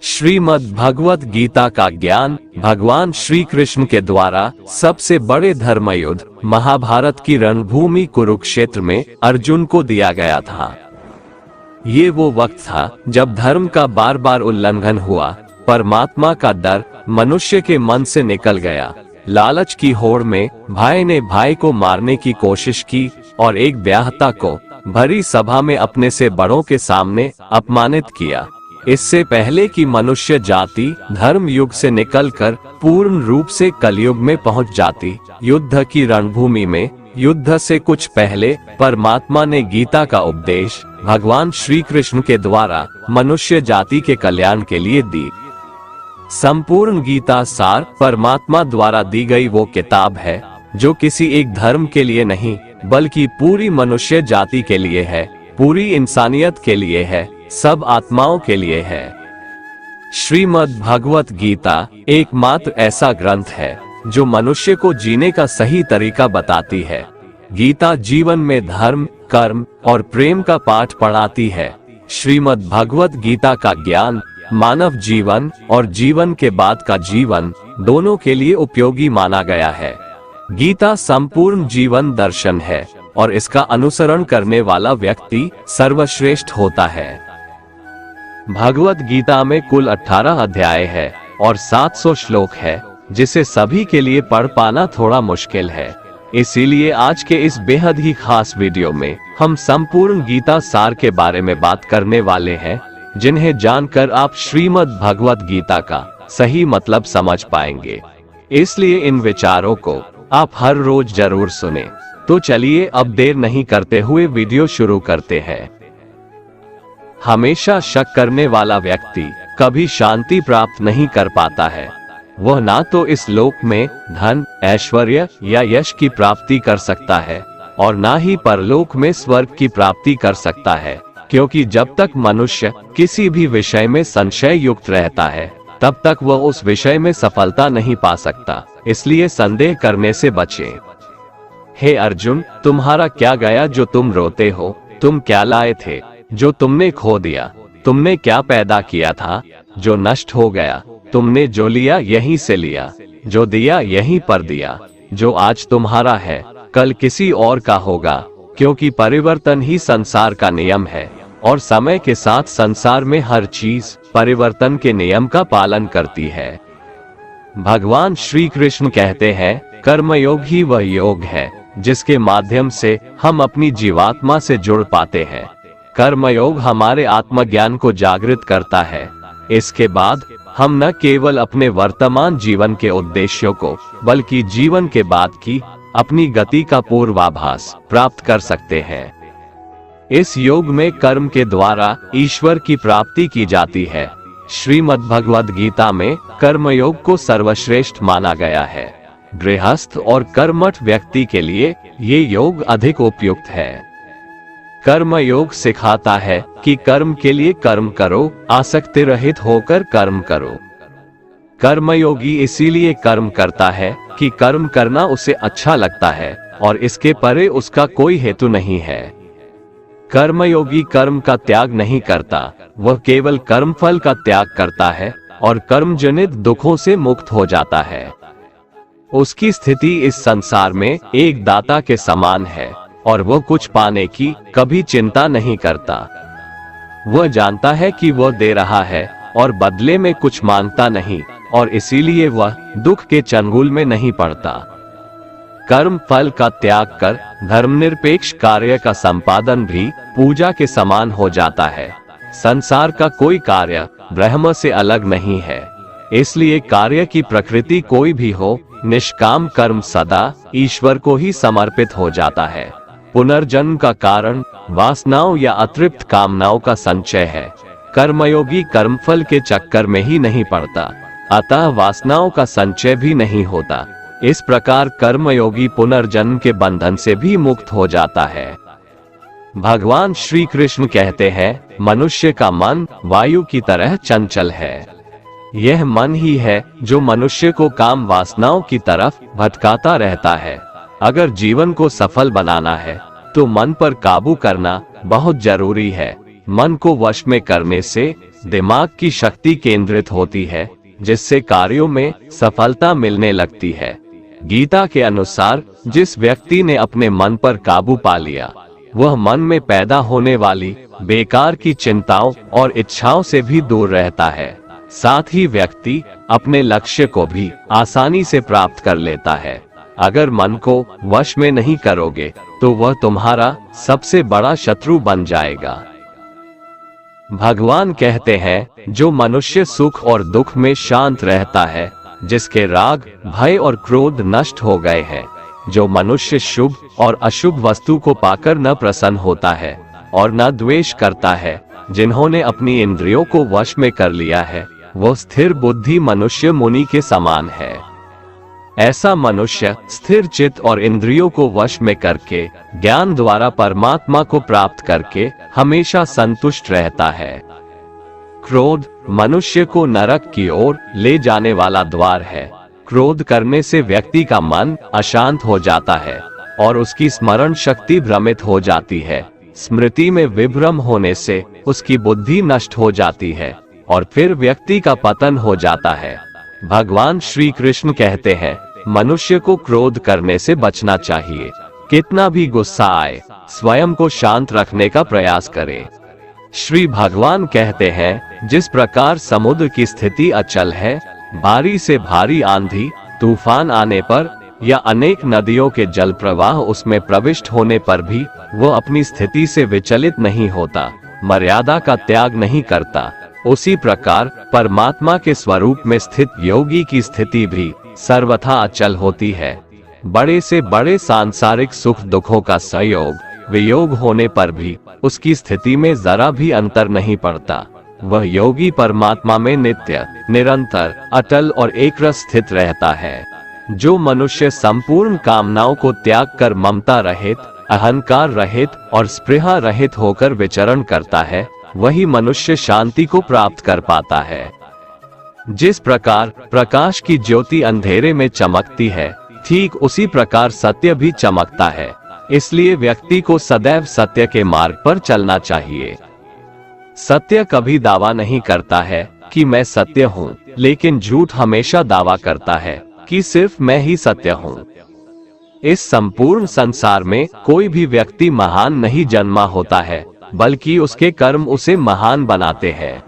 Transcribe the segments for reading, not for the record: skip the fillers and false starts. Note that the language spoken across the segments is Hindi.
श्रीमद् भगवत गीता का ज्ञान भगवान श्री कृष्ण के द्वारा सबसे बड़े धर्मयुद्ध महाभारत की रणभूमि कुरुक्षेत्र में अर्जुन को दिया गया था। ये वो वक्त था जब धर्म का बार बार उल्लंघन हुआ, परमात्मा का डर मनुष्य के मन से निकल गया। लालच की होड़ में भाई ने भाई को मारने की कोशिश की और एक ब्याहता को भरी सभा में अपने से बड़ों के सामने अपमानित किया। इससे पहले कि मनुष्य जाति धर्म युग से निकलकर पूर्ण रूप से कलयुग में पहुंच जाती, युद्ध की रणभूमि में युद्ध से कुछ पहले परमात्मा ने गीता का उपदेश भगवान श्री कृष्ण के द्वारा मनुष्य जाति के कल्याण के लिए दी। संपूर्ण गीता सार परमात्मा द्वारा दी गई वो किताब है जो किसी एक धर्म के लिए नहीं बल्कि पूरी मनुष्य जाति के लिए है, पूरी इंसानियत के लिए है, सब आत्माओं के लिए है। श्रीमद् भगवत गीता एकमात्र ऐसा ग्रंथ है जो मनुष्य को जीने का सही तरीका बताती है। गीता जीवन में धर्म, कर्म और प्रेम का पाठ पढ़ाती है। श्रीमद् भगवत गीता का ज्ञान मानव जीवन और जीवन के बाद का जीवन दोनों के लिए उपयोगी माना गया है। गीता संपूर्ण जीवन दर्शन है और इसका अनुसरण करने वाला व्यक्ति सर्वश्रेष्ठ होता है। भगवत गीता में कुल 18 अध्याय है और 700 श्लोक है, जिसे सभी के लिए पढ़ पाना थोड़ा मुश्किल है। इसीलिए आज के इस बेहद ही खास वीडियो में हम संपूर्ण गीता सार के बारे में बात करने वाले हैं, जिन्हें जानकर आप श्रीमद् भगवत गीता का सही मतलब समझ पाएंगे। इसलिए इन विचारों को आप हर रोज जरूर सुने। तो चलिए अब देर नहीं करते हुए वीडियो शुरू करते हैं। हमेशा शक करने वाला व्यक्ति कभी शांति प्राप्त नहीं कर पाता है। वह ना तो इस लोक में धन, ऐश्वर्य या यश की प्राप्ति कर सकता है और ना ही परलोक में स्वर्ग की प्राप्ति कर सकता है, क्योंकि जब तक मनुष्य किसी भी विषय में संशय युक्त रहता है तब तक वह उस विषय में सफलता नहीं पा सकता। इसलिए संदेह करने से बचें। हे अर्जुन, तुम्हारा क्या गया जो तुम रोते हो? तुम क्या लाए थे जो तुमने खो दिया? तुमने क्या पैदा किया था जो नष्ट हो गया? तुमने जो लिया यहीं से लिया, जो दिया यहीं पर दिया। जो आज तुम्हारा है कल किसी और का होगा, क्योंकि परिवर्तन ही संसार का नियम है और समय के साथ संसार में हर चीज परिवर्तन के नियम का पालन करती है। भगवान श्री कृष्ण कहते हैं, कर्मयोग ही वह योग है जिसके माध्यम से हम अपनी जीवात्मा से जुड़ पाते हैं। कर्मयोग हमारे आत्मज्ञान को जागृत करता है। इसके बाद हम न केवल अपने वर्तमान जीवन के उद्देश्यों को बल्कि जीवन के बाद की अपनी गति का पूर्वाभास प्राप्त कर सकते हैं। इस योग में कर्म के द्वारा ईश्वर की प्राप्ति की जाती है। श्रीमद् भगवद गीता में कर्मयोग को सर्वश्रेष्ठ माना गया है। गृहस्थ और कर्मठ व्यक्ति के लिए ये योग अधिक उपयुक्त है। कर्म योग सिखाता है कि कर्म के लिए कर्म करो, आसक्ति रहित होकर कर्म करो। कर्मयोगी इसीलिए कर्म करता है कि कर्म करना उसे अच्छा लगता है और इसके परे उसका कोई हेतु नहीं है। कर्मयोगी कर्म का त्याग नहीं करता, वह केवल कर्मफल का त्याग करता है और कर्मजनित दुखों से मुक्त हो जाता है। उसकी स्थिति इस संसार में एक दाता के समान है और वह कुछ पाने की कभी चिंता नहीं करता। वह जानता है कि वह दे रहा है और बदले में कुछ मांगता नहीं, और इसीलिए वह दुख के चंगुल में नहीं पड़ता। कर्म फल का त्याग कर धर्मनिरपेक्ष कार्य का संपादन भी पूजा के समान हो जाता है। संसार का कोई कार्य ब्रह्म से अलग नहीं है, इसलिए कार्य की प्रकृति कोई भी हो, निष्काम कर्म सदा ईश्वर को ही समर्पित हो जाता है। पुनर्जन्म का कारण वासनाओं या अतृप्त कामनाओं का संचय है। कर्मयोगी कर्मफल के चक्कर में ही नहीं पड़ता, अतः वासनाओं का संचय भी नहीं होता। इस प्रकार कर्मयोगी पुनर्जन्म के बंधन से भी मुक्त हो जाता है। भगवान श्री कृष्ण कहते हैं, मनुष्य का मन वायु की तरह चंचल है। यह मन ही है जो मनुष्य को काम वासनाओं की तरफ भटकाता रहता है। अगर जीवन को सफल बनाना है तो मन पर काबू करना बहुत जरूरी है। मन को वश में करने से दिमाग की शक्ति केंद्रित होती है, जिससे कार्यों में सफलता मिलने लगती है। गीता के अनुसार जिस व्यक्ति ने अपने मन पर काबू पा लिया, वह मन में पैदा होने वाली बेकार की चिंताओं और इच्छाओं से भी दूर रहता है। साथ ही व्यक्ति अपने लक्ष्य को भी आसानी से प्राप्त कर लेता है। अगर मन को वश में नहीं करोगे तो वह तुम्हारा सबसे बड़ा शत्रु बन जाएगा। भगवान कहते हैं, जो मनुष्य सुख और दुख में शांत रहता है, जिसके राग, भय और क्रोध नष्ट हो गए हैं, जो मनुष्य शुभ और अशुभ वस्तु को पाकर न प्रसन्न होता है और न द्वेष करता है, जिन्होंने अपनी इंद्रियों को वश में कर लिया है, वो स्थिर बुद्धि मनुष्य मुनि के समान है। ऐसा मनुष्य स्थिर चित्त और इंद्रियों को वश में करके ज्ञान द्वारा परमात्मा को प्राप्त करके हमेशा संतुष्ट रहता है। क्रोध मनुष्य को नरक की ओर ले जाने वाला द्वार है। क्रोध करने से व्यक्ति का मन अशांत हो जाता है और उसकी स्मरण शक्ति भ्रमित हो जाती है। स्मृति में विभ्रम होने से उसकी बुद्धि नष्ट हो जाती है और फिर व्यक्ति का पतन हो जाता है। भगवान श्री कृष्ण कहते हैं, मनुष्य को क्रोध करने से बचना चाहिए। कितना भी गुस्सा आए, स्वयं को शांत रखने का प्रयास करे। श्री भगवान कहते हैं, जिस प्रकार समुद्र की स्थिति अचल है, भारी से भारी आंधी तूफान आने पर या अनेक नदियों के जल प्रवाह उसमें प्रविष्ट होने पर भी वो अपनी स्थिति से विचलित नहीं होता, मर्यादा का त्याग नहीं करता, उसी प्रकार परमात्मा के स्वरूप में स्थित योगी की स्थिति भी सर्वथा अचल होती है। बड़े से बड़े सांसारिक सुख दुखों का संयोग वियोग होने पर भी उसकी स्थिति में जरा भी अंतर नहीं पड़ता। वह योगी परमात्मा में नित्य, निरंतर, अटल और एक रस स्थित रहता है। जो मनुष्य संपूर्ण कामनाओं को त्याग कर ममता रहित, अहंकार रहित और स्पृहा रहित होकर विचरण करता है, वही मनुष्य शांति को प्राप्त कर पाता है। जिस प्रकार प्रकाश की ज्योति अंधेरे में चमकती है, ठीक उसी प्रकार सत्य भी चमकता है। इसलिए व्यक्ति को सदैव सत्य के मार्ग पर चलना चाहिए। सत्य कभी दावा नहीं करता है कि मैं सत्य हूँ, लेकिन झूठ हमेशा दावा करता है कि सिर्फ मैं ही सत्य हूँ। इस संपूर्ण संसार में कोई भी व्यक्ति महान नहीं जन्मा होता है, बल्कि उसके कर्म उसे महान बनाते हैं।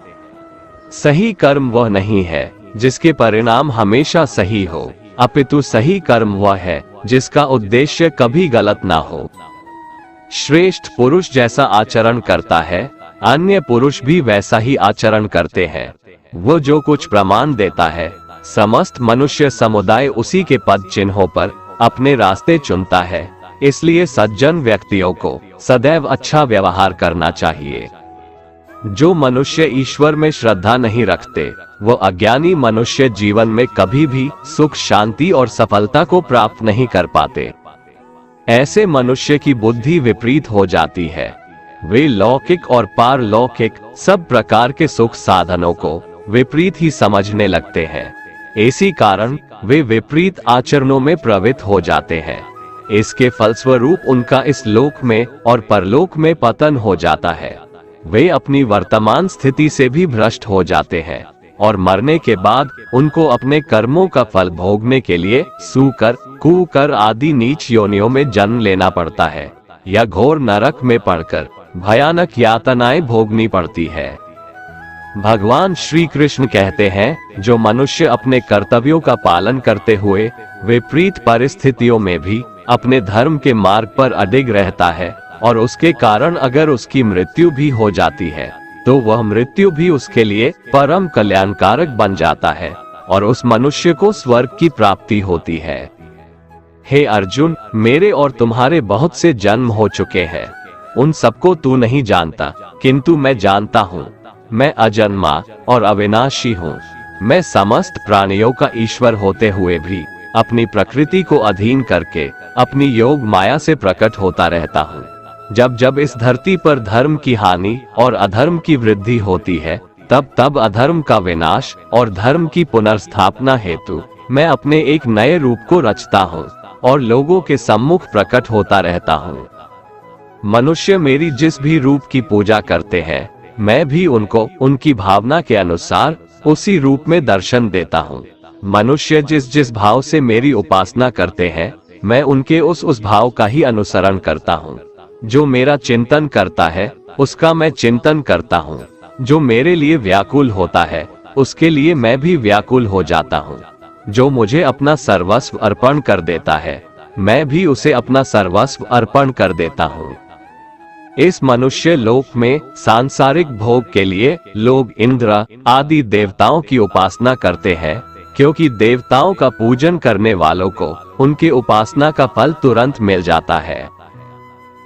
सही कर्म वह नहीं है जिसके परिणाम हमेशा सही हो, अपितु सही कर्म वह है जिसका उद्देश्य कभी गलत ना हो। श्रेष्ठ पुरुष जैसा आचरण करता है, अन्य पुरुष भी वैसा ही आचरण करते हैं। वो जो कुछ प्रमाण देता है, समस्त मनुष्य समुदाय उसी के पद चिन्हों पर अपने रास्ते चुनता है। इसलिए सज्जन व्यक्तियों को सदैव अच्छा व्यवहार करना चाहिए। जो मनुष्य ईश्वर में श्रद्धा नहीं रखते, वो अज्ञानी मनुष्य जीवन में कभी भी सुख, शांति और सफलता को प्राप्त नहीं कर पाते। ऐसे मनुष्य की बुद्धि विपरीत हो जाती है। वे लौकिक और पारलौकिक सब प्रकार के सुख साधनों को विपरीत ही समझने लगते हैं। इसी कारण वे विपरीत आचरणों में प्रवृत्त हो जाते हैं। इसके फलस्वरूप उनका इस लोक में और परलोक में पतन हो जाता है। वे अपनी वर्तमान स्थिति से भी भ्रष्ट हो जाते हैं और मरने के बाद उनको अपने कर्मों का फल भोगने के लिए सूकर, कुकर आदि नीच योनियों में जन्म लेना पड़ता है या घोर नरक में पड़कर भयानक यातनाएं भोगनी पड़ती है। भगवान श्री कृष्ण कहते हैं, जो मनुष्य अपने कर्तव्यों का पालन करते हुए विपरीत परिस्थितियों में भी अपने धर्म के मार्ग पर अडिग रहता है और उसके कारण अगर उसकी मृत्यु भी हो जाती है, तो वह मृत्यु भी उसके लिए परम कल्याणकारक बन जाता है और उस मनुष्य को स्वर्ग की प्राप्ति होती है। हे अर्जुन, मेरे और तुम्हारे बहुत से जन्म हो चुके हैं। उन सबको तू नहीं जानता, किंतु मैं जानता हूँ। मैं अजन्मा और अविनाशी हूँ। मैं समस्त प्राणियों का ईश्वर होते हुए भी अपनी प्रकृति को अधीन करके अपनी योग माया से प्रकट होता रहता हूँ। जब जब इस धरती पर धर्म की हानि और अधर्म की वृद्धि होती है, तब तब अधर्म का विनाश और धर्म की पुनर्स्थापना हेतु मैं अपने एक नए रूप को रचता हूँ और लोगों के सम्मुख प्रकट होता रहता हूँ। मनुष्य मेरी जिस भी रूप की पूजा करते हैं, मैं भी उनको उनकी भावना के अनुसार उसी रूप में दर्शन देता हूँ। मनुष्य जिस जिस भाव से मेरी उपासना करते हैं, मैं उनके उस भाव का ही अनुसरण करता हूँ। जो मेरा चिंतन करता है उसका मैं चिंतन करता हूँ। जो मेरे लिए व्याकुल होता है उसके लिए मैं भी व्याकुल हो जाता हूँ। जो मुझे अपना सर्वस्व अर्पण कर देता है, मैं भी उसे अपना सर्वस्व अर्पण कर देता हूँ। इस मनुष्य लोक में सांसारिक भोग के लिए लोग इंद्र आदि देवताओं की उपासना करते हैं, क्योंकि देवताओं का पूजन करने वालों को उनकी उपासना का फल तुरंत मिल जाता है।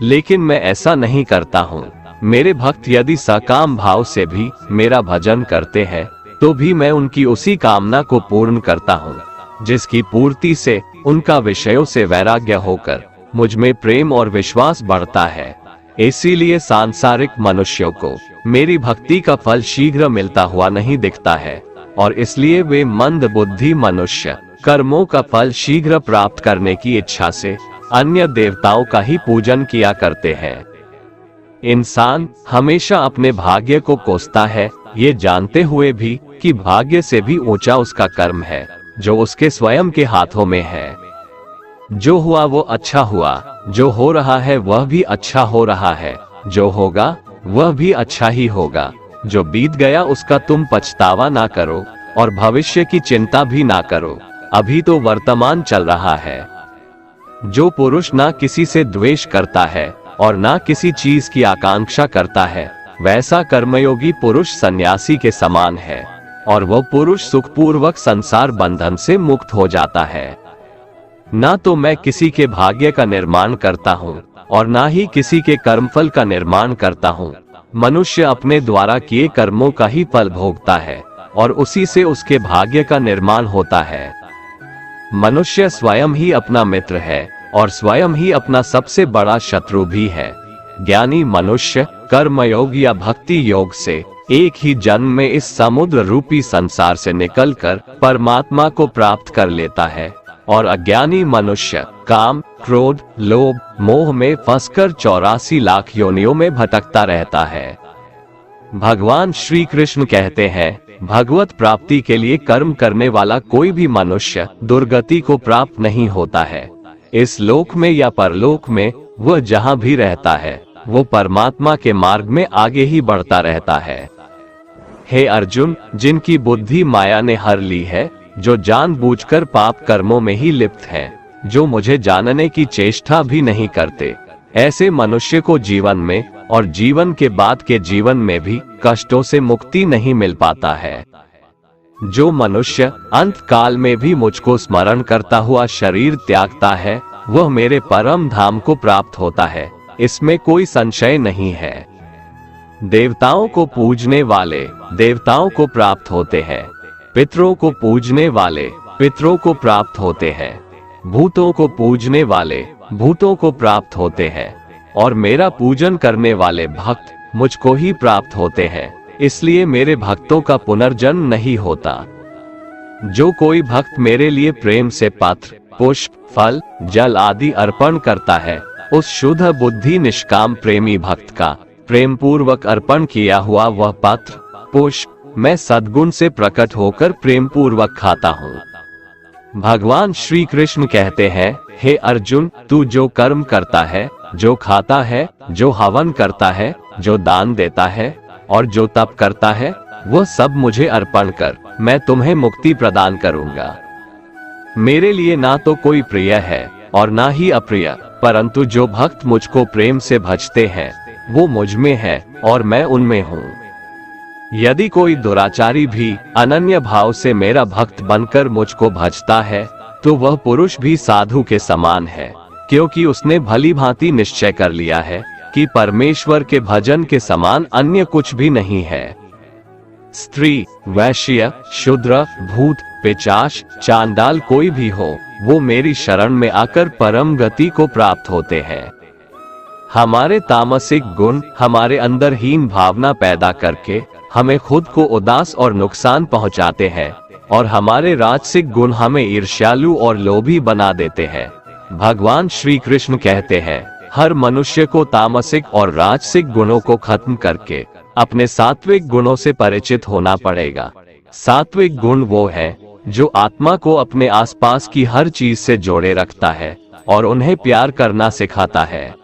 लेकिन मैं ऐसा नहीं करता हूँ। मेरे भक्त यदि सकाम भाव से भी मेरा भजन करते हैं तो भी मैं उनकी उसी कामना को पूर्ण करता हूँ, जिसकी पूर्ति से उनका विषयों से वैराग्य होकर मुझ में प्रेम और विश्वास बढ़ता है। इसीलिए सांसारिक मनुष्यों को मेरी भक्ति का फल शीघ्र मिलता हुआ नहीं दिखता है, और इसलिए वे मंद बुद्धि मनुष्य कर्मों का फल शीघ्र प्राप्त करने की इच्छा से अन्य देवताओं का ही पूजन किया करते हैं। इंसान हमेशा अपने भाग्य को कोसता है, ये जानते हुए भी कि भाग्य से भी ऊंचा उसका कर्म है जो उसके स्वयं के हाथों में है। जो हुआ वो अच्छा हुआ, जो हो रहा है वह भी अच्छा हो रहा है, जो होगा वह भी अच्छा ही होगा। जो बीत गया उसका तुम पछतावा ना करो और भविष्य की चिंता भी ना करो, अभी तो वर्तमान चल रहा है। जो पुरुष ना किसी से द्वेष करता है और ना किसी चीज की आकांक्षा करता है, वैसा कर्मयोगी पुरुष सन्यासी के समान है, और वह पुरुष सुखपूर्वक संसार बंधन से मुक्त हो जाता है। ना तो मैं किसी के भाग्य का निर्माण करता हूँ और ना ही किसी के कर्मफल का निर्माण करता हूँ। मनुष्य अपने द्वारा किए कर्मों का ही फल भोगता है और उसी से उसके भाग्य का निर्माण होता है। मनुष्य स्वयं ही अपना मित्र है और स्वयं ही अपना सबसे बड़ा शत्रु भी है। ज्ञानी मनुष्य कर्मयोग या भक्ति योग से एक ही जन्म में इस समुद्र रूपी संसार से निकलकर परमात्मा को प्राप्त कर लेता है, और अज्ञानी मनुष्य काम, क्रोध, लोभ, मोह में फंसकर 84 लाख योनियों में भटकता रहता है। भगवान श्री कृष्ण कहते हैं, भगवत प्राप्ति के लिए कर्म करने वाला कोई भी मनुष्य दुर्गति को प्राप्त नहीं होता है। इस लोक में या परलोक में वह जहाँ भी रहता है, वो परमात्मा के मार्ग में आगे ही बढ़ता रहता है। हे अर्जुन, जिनकी बुद्धि माया ने हर ली है, जो जानबूझकर पाप कर्मों में ही लिप्त हैं, जो मुझे जानने की चेष्टा भी नहीं करते, ऐसे मनुष्य को जीवन में और जीवन के बाद के जीवन में भी कष्टों से मुक्ति नहीं मिल पाता है। जो मनुष्य अंत काल में भी मुझको स्मरण करता हुआ शरीर त्यागता है, वह मेरे परम धाम को प्राप्त होता है, इसमें कोई संशय नहीं है। देवताओं को पूजने वाले देवताओं को प्राप्त होते हैं, पितरों को पूजने वाले पितरों को प्राप्त होते हैं, भूतों को पूजने वाले भूतों को प्राप्त होते हैं, और मेरा पूजन करने वाले भक्त मुझको ही प्राप्त होते हैं। इसलिए मेरे भक्तों का पुनर्जन्म नहीं होता। जो कोई भक्त मेरे लिए प्रेम से पत्र, पुष्प, फल, जल आदि अर्पण करता है, उस शुद्ध बुद्धि निष्काम प्रेमी भक्त का प्रेम पूर्वक अर्पण किया हुआ वह पत्र, पुष्प मैं सद्गुण से प्रकट होकर प्रेम पूर्वक खाता हूँ। भगवान श्री कृष्ण कहते हैं, हे अर्जुन, तू जो कर्म करता है, जो खाता है, जो हवन करता है, जो दान देता है और जो तप करता है, वह सब मुझे अर्पण कर, मैं तुम्हें मुक्ति प्रदान करूंगा। मेरे लिए ना तो कोई प्रिय है और ना ही अप्रिय, परंतु जो भक्त मुझको प्रेम से भजते हैं, वो मुझ में है और मैं उनमें हूँ। यदि कोई दुराचारी भी अनन्य भाव से मेरा भक्त बनकर मुझको भजता है, तो वह पुरुष भी साधु के समान है, क्योंकि उसने भली भांति निश्चय कर लिया है कि परमेश्वर के भजन के समान अन्य कुछ भी नहीं है। स्त्री, वैश्य, शूद्र, भूत, पिशाच, चांडाल कोई भी हो, वो मेरी शरण में आकर परम गति को प्राप्त होते हैं। हमारे तामसिक गुण हमारे अंदर हीन भावना पैदा करके हमें खुद को उदास और नुकसान पहुंचाते हैं, और हमारे राजसिक गुण हमें ईर्ष्यालु और लोभी बना देते हैं। भगवान श्री कृष्ण कहते हैं, हर मनुष्य को तामसिक और राजसिक गुणों को खत्म करके अपने सात्विक गुणों से परिचित होना पड़ेगा। सात्विक गुण वो है जो आत्मा को अपने आसपास की हर चीज से जोड़े रखता है और उन्हें प्यार करना सिखाता है।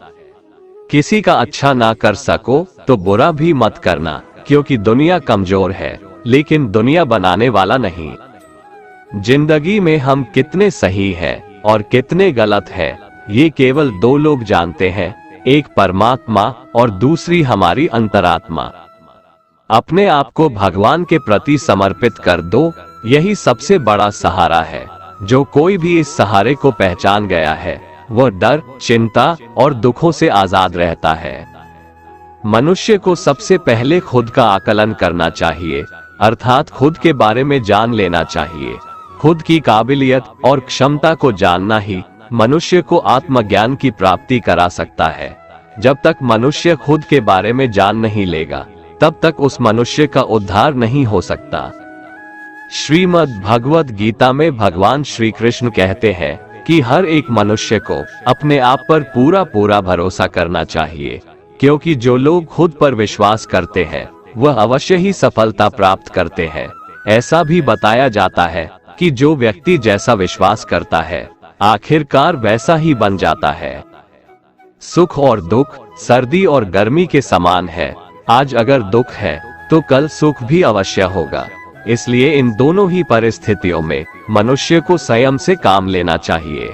किसी का अच्छा ना कर सको तो बुरा भी मत करना, क्योंकि दुनिया कमजोर है लेकिन दुनिया बनाने वाला नहीं। जिंदगी में हम कितने सही हैं और कितने गलत हैं, ये केवल दो लोग जानते हैं, एक परमात्मा और दूसरी हमारी अंतरात्मा। अपने आप को भगवान के प्रति समर्पित कर दो, यही सबसे बड़ा सहारा है। जो कोई भी इस सहारे को पहचान गया है वह डर, चिंता और दुखों से आजाद रहता है। मनुष्य को सबसे पहले खुद का आकलन करना चाहिए, अर्थात खुद के बारे में जान लेना चाहिए। खुद की काबिलियत और क्षमता को जानना ही मनुष्य को आत्मज्ञान की प्राप्ति करा सकता है। जब तक मनुष्य खुद के बारे में जान नहीं लेगा तब तक उस मनुष्य का उद्धार नहीं हो सकता। श्रीमद् भगवद गीता में भगवान श्री कृष्ण कहते हैं कि हर एक मनुष्य को अपने आप पर पूरा भरोसा करना चाहिए, क्योंकि जो लोग खुद पर विश्वास करते हैं वह अवश्य ही सफलता प्राप्त करते हैं। ऐसा भी बताया जाता है कि जो व्यक्ति जैसा विश्वास करता है आखिरकार वैसा ही बन जाता है। सुख और दुख सर्दी और गर्मी के समान है। आज अगर दुख है तो कल सुख भी अवश्य होगा। इसलिए इन दोनों ही परिस्थितियों में मनुष्य को संयम से काम लेना चाहिए।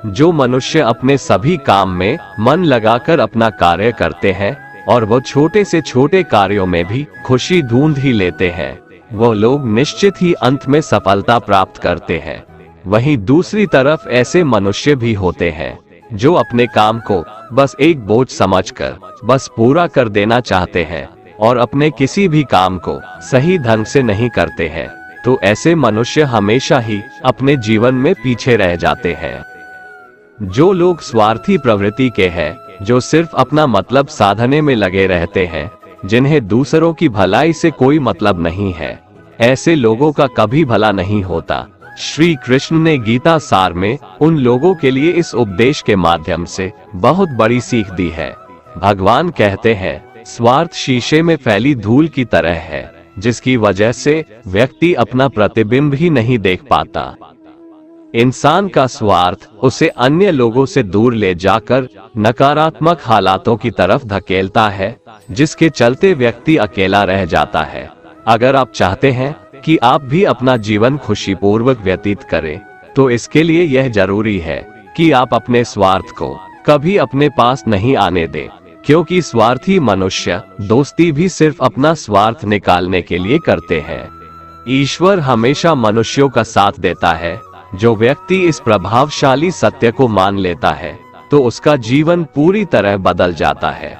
जो मनुष्य अपने सभी काम में मन लगाकर अपना कार्य करते हैं और वो छोटे से छोटे कार्यों में भी खुशी ढूंढ ही लेते हैं, वो लोग निश्चित ही अंत में सफलता प्राप्त करते हैं। वहीं दूसरी तरफ ऐसे मनुष्य भी होते हैं जो अपने काम को बस एक बोझ समझकर बस पूरा कर देना चाहते हैं और अपने किसी भी काम को सही ढंग से नहीं करते हैं। तो ऐसे मनुष्य हमेशा ही अपने जीवन में पीछे रह जाते हैं। जो लोग स्वार्थी प्रवृत्ति के हैं, जो सिर्फ अपना मतलब साधने में लगे रहते हैं, जिन्हें दूसरों की भलाई से कोई मतलब नहीं है, ऐसे लोगों का कभी भला नहीं होता। श्री कृष्ण ने गीता सार में उन लोगों के लिए इस उपदेश के माध्यम से बहुत बड़ी सीख दी है। भगवान कहते हैं, स्वार्थ शीशे में फैली धूल की तरह है, जिसकी वजह से व्यक्ति अपना प्रतिबिंब ही नहीं देख पाता। इंसान का स्वार्थ उसे अन्य लोगों से दूर ले जाकर नकारात्मक हालातों की तरफ धकेलता है, जिसके चलते व्यक्ति अकेला रह जाता है। अगर आप चाहते हैं कि आप भी अपना जीवन खुशीपूर्वक व्यतीत करें, तो इसके लिए यह जरूरी है कि आप अपने स्वार्थ को कभी अपने पास नहीं आने दें, क्योंकि स्वार्थी मनुष्य दोस्ती भी सिर्फ अपना स्वार्थ निकालने के लिए करते हैं। ईश्वर हमेशा मनुष्यों का साथ देता है। जो व्यक्ति इस प्रभावशाली सत्य को मान लेता है तो उसका जीवन पूरी तरह बदल जाता है।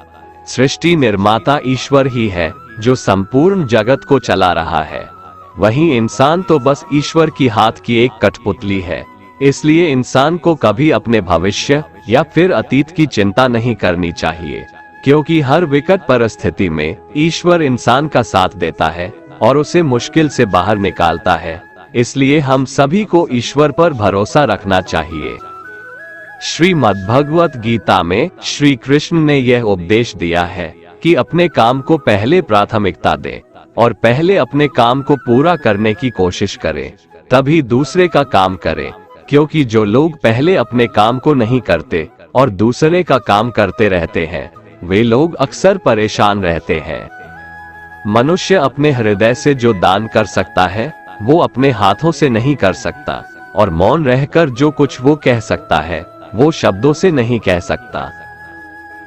सृष्टि निर्माता ईश्वर ही है जो संपूर्ण जगत को चला रहा है। वहीं इंसान तो बस ईश्वर की हाथ की एक कठपुतली है। इसलिए इंसान को कभी अपने भविष्य या फिर अतीत की चिंता नहीं करनी चाहिए, क्योंकि हर विकट परिस्थिति में ईश्वर इंसान का साथ देता है और उसे मुश्किल से बाहर निकालता है। इसलिए हम सभी को ईश्वर पर भरोसा रखना चाहिए। श्रीमद् भगवत गीता में श्री कृष्ण ने यह उपदेश दिया है कि अपने काम को पहले प्राथमिकता दें और पहले अपने काम को पूरा करने की कोशिश करें, तभी दूसरे का काम करें। क्योंकि जो लोग पहले अपने काम को नहीं करते और दूसरे का काम करते रहते हैं, वे लोग अक्सर परेशान रहते हैं। मनुष्य अपने हृदय से जो दान कर सकता है वो अपने हाथों से नहीं कर सकता, और मौन रहकर जो कुछ वो कह सकता है वो शब्दों से नहीं कह सकता।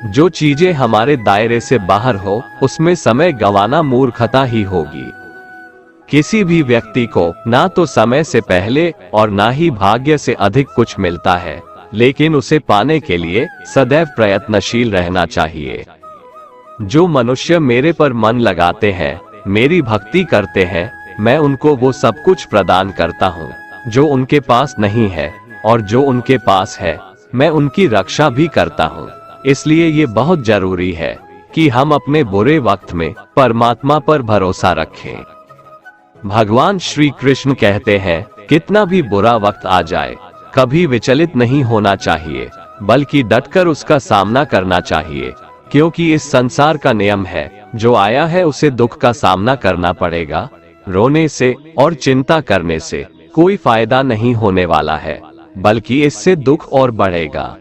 जो चीजें हमारे दायरे से बाहर हो उसमें समय गंवाना मूर्खता ही होगी। किसी भी व्यक्ति को ना तो समय से पहले और ना ही भाग्य से अधिक कुछ मिलता है, लेकिन उसे पाने के लिए सदैव प्रयत्नशील रहना चाहिए। जो मनुष्य मेरे पर मन लगाते हैं, मेरी भक्ति करते हैं, मैं उनको वो सब कुछ प्रदान करता हूँ जो उनके पास नहीं है, और जो उनके पास है मैं उनकी रक्षा भी करता हूँ। इसलिए ये बहुत जरूरी है कि हम अपने बुरे वक्त में परमात्मा पर भरोसा रखें। भगवान श्री कृष्ण कहते हैं, कितना भी बुरा वक्त आ जाए कभी विचलित नहीं होना चाहिए, बल्कि डटकर उसका सामना करना चाहिए, क्योंकि इस संसार का नियम है, जो आया है उसे दुख का सामना करना पड़ेगा। रोने से और चिंता करने से कोई फायदा नहीं होने वाला है, बल्कि इससे दुख और बढ़ेगा।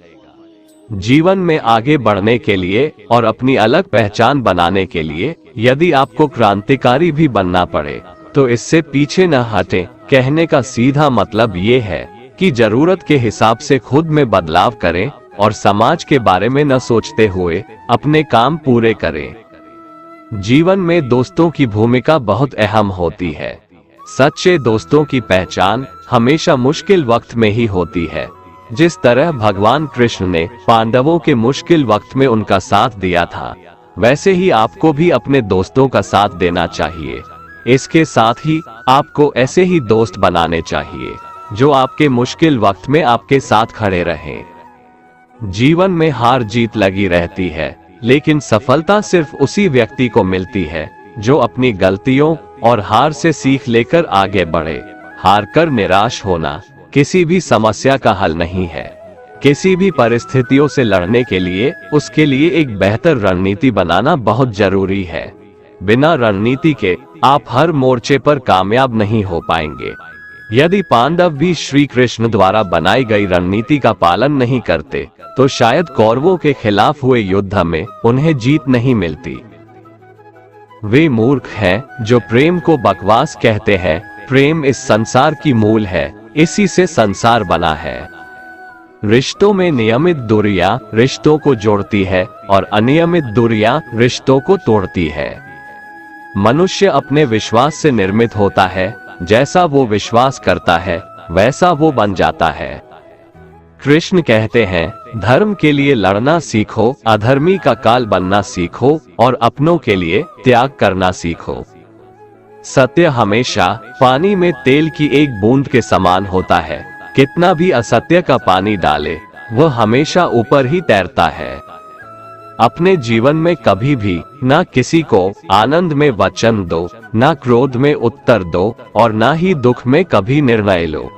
जीवन में आगे बढ़ने के लिए और अपनी अलग पहचान बनाने के लिए यदि आपको क्रांतिकारी भी बनना पड़े तो इससे पीछे न हटें। कहने का सीधा मतलब ये है कि जरूरत के हिसाब से खुद में बदलाव करें और समाज के बारे में न सोचते हुए अपने काम पूरे करें। जीवन में दोस्तों की भूमिका बहुत अहम होती है। सच्चे दोस्तों की पहचान हमेशा मुश्किल वक्त में ही होती है। जिस तरह भगवान कृष्ण ने पांडवों के मुश्किल वक्त में उनका साथ दिया था, वैसे ही आपको भी अपने दोस्तों का साथ देना चाहिए। इसके साथ ही आपको ऐसे ही दोस्त बनाने चाहिए जो आपके मुश्किल वक्त में आपके साथ खड़े रहें। जीवन में हार जीत लगी रहती है, लेकिन सफलता सिर्फ उसी व्यक्ति को मिलती है जो अपनी गलतियों और हार से सीख लेकर आगे बढ़े। हार कर निराश होना किसी भी समस्या का हल नहीं है। किसी भी परिस्थितियों से लड़ने के लिए उसके लिए एक बेहतर रणनीति बनाना बहुत जरूरी है। बिना रणनीति के आप हर मोर्चे पर कामयाब नहीं हो पाएंगे। यदि पांडव भी श्री कृष्ण द्वारा बनाई गई रणनीति का पालन नहीं करते तो शायद कौरवों के खिलाफ हुए युद्ध में उन्हें जीत नहीं मिलती। वे मूर्ख हैं जो प्रेम को बकवास कहते हैं। प्रेम इस संसार की मूल है, इसी से संसार बना है। रिश्तों में नियमित दूरियां रिश्तों को जोड़ती है और अनियमित दूरियां रिश्तों को तोड़ती है। मनुष्य अपने विश्वास से निर्मित होता है। जैसा वो विश्वास करता है वैसा वो बन जाता है। कृष्ण कहते हैं, धर्म के लिए लड़ना सीखो, अधर्मी का काल बनना सीखो और अपनों के लिए त्याग करना सीखो। सत्य हमेशा पानी में तेल की एक बूंद के समान होता है। कितना भी असत्य का पानी डाले वह हमेशा ऊपर ही तैरता है। अपने जीवन में कभी भी ना किसी को आनंद में वचन दो, ना क्रोध में उत्तर दो और ना ही दुख में कभी निर्णय लो।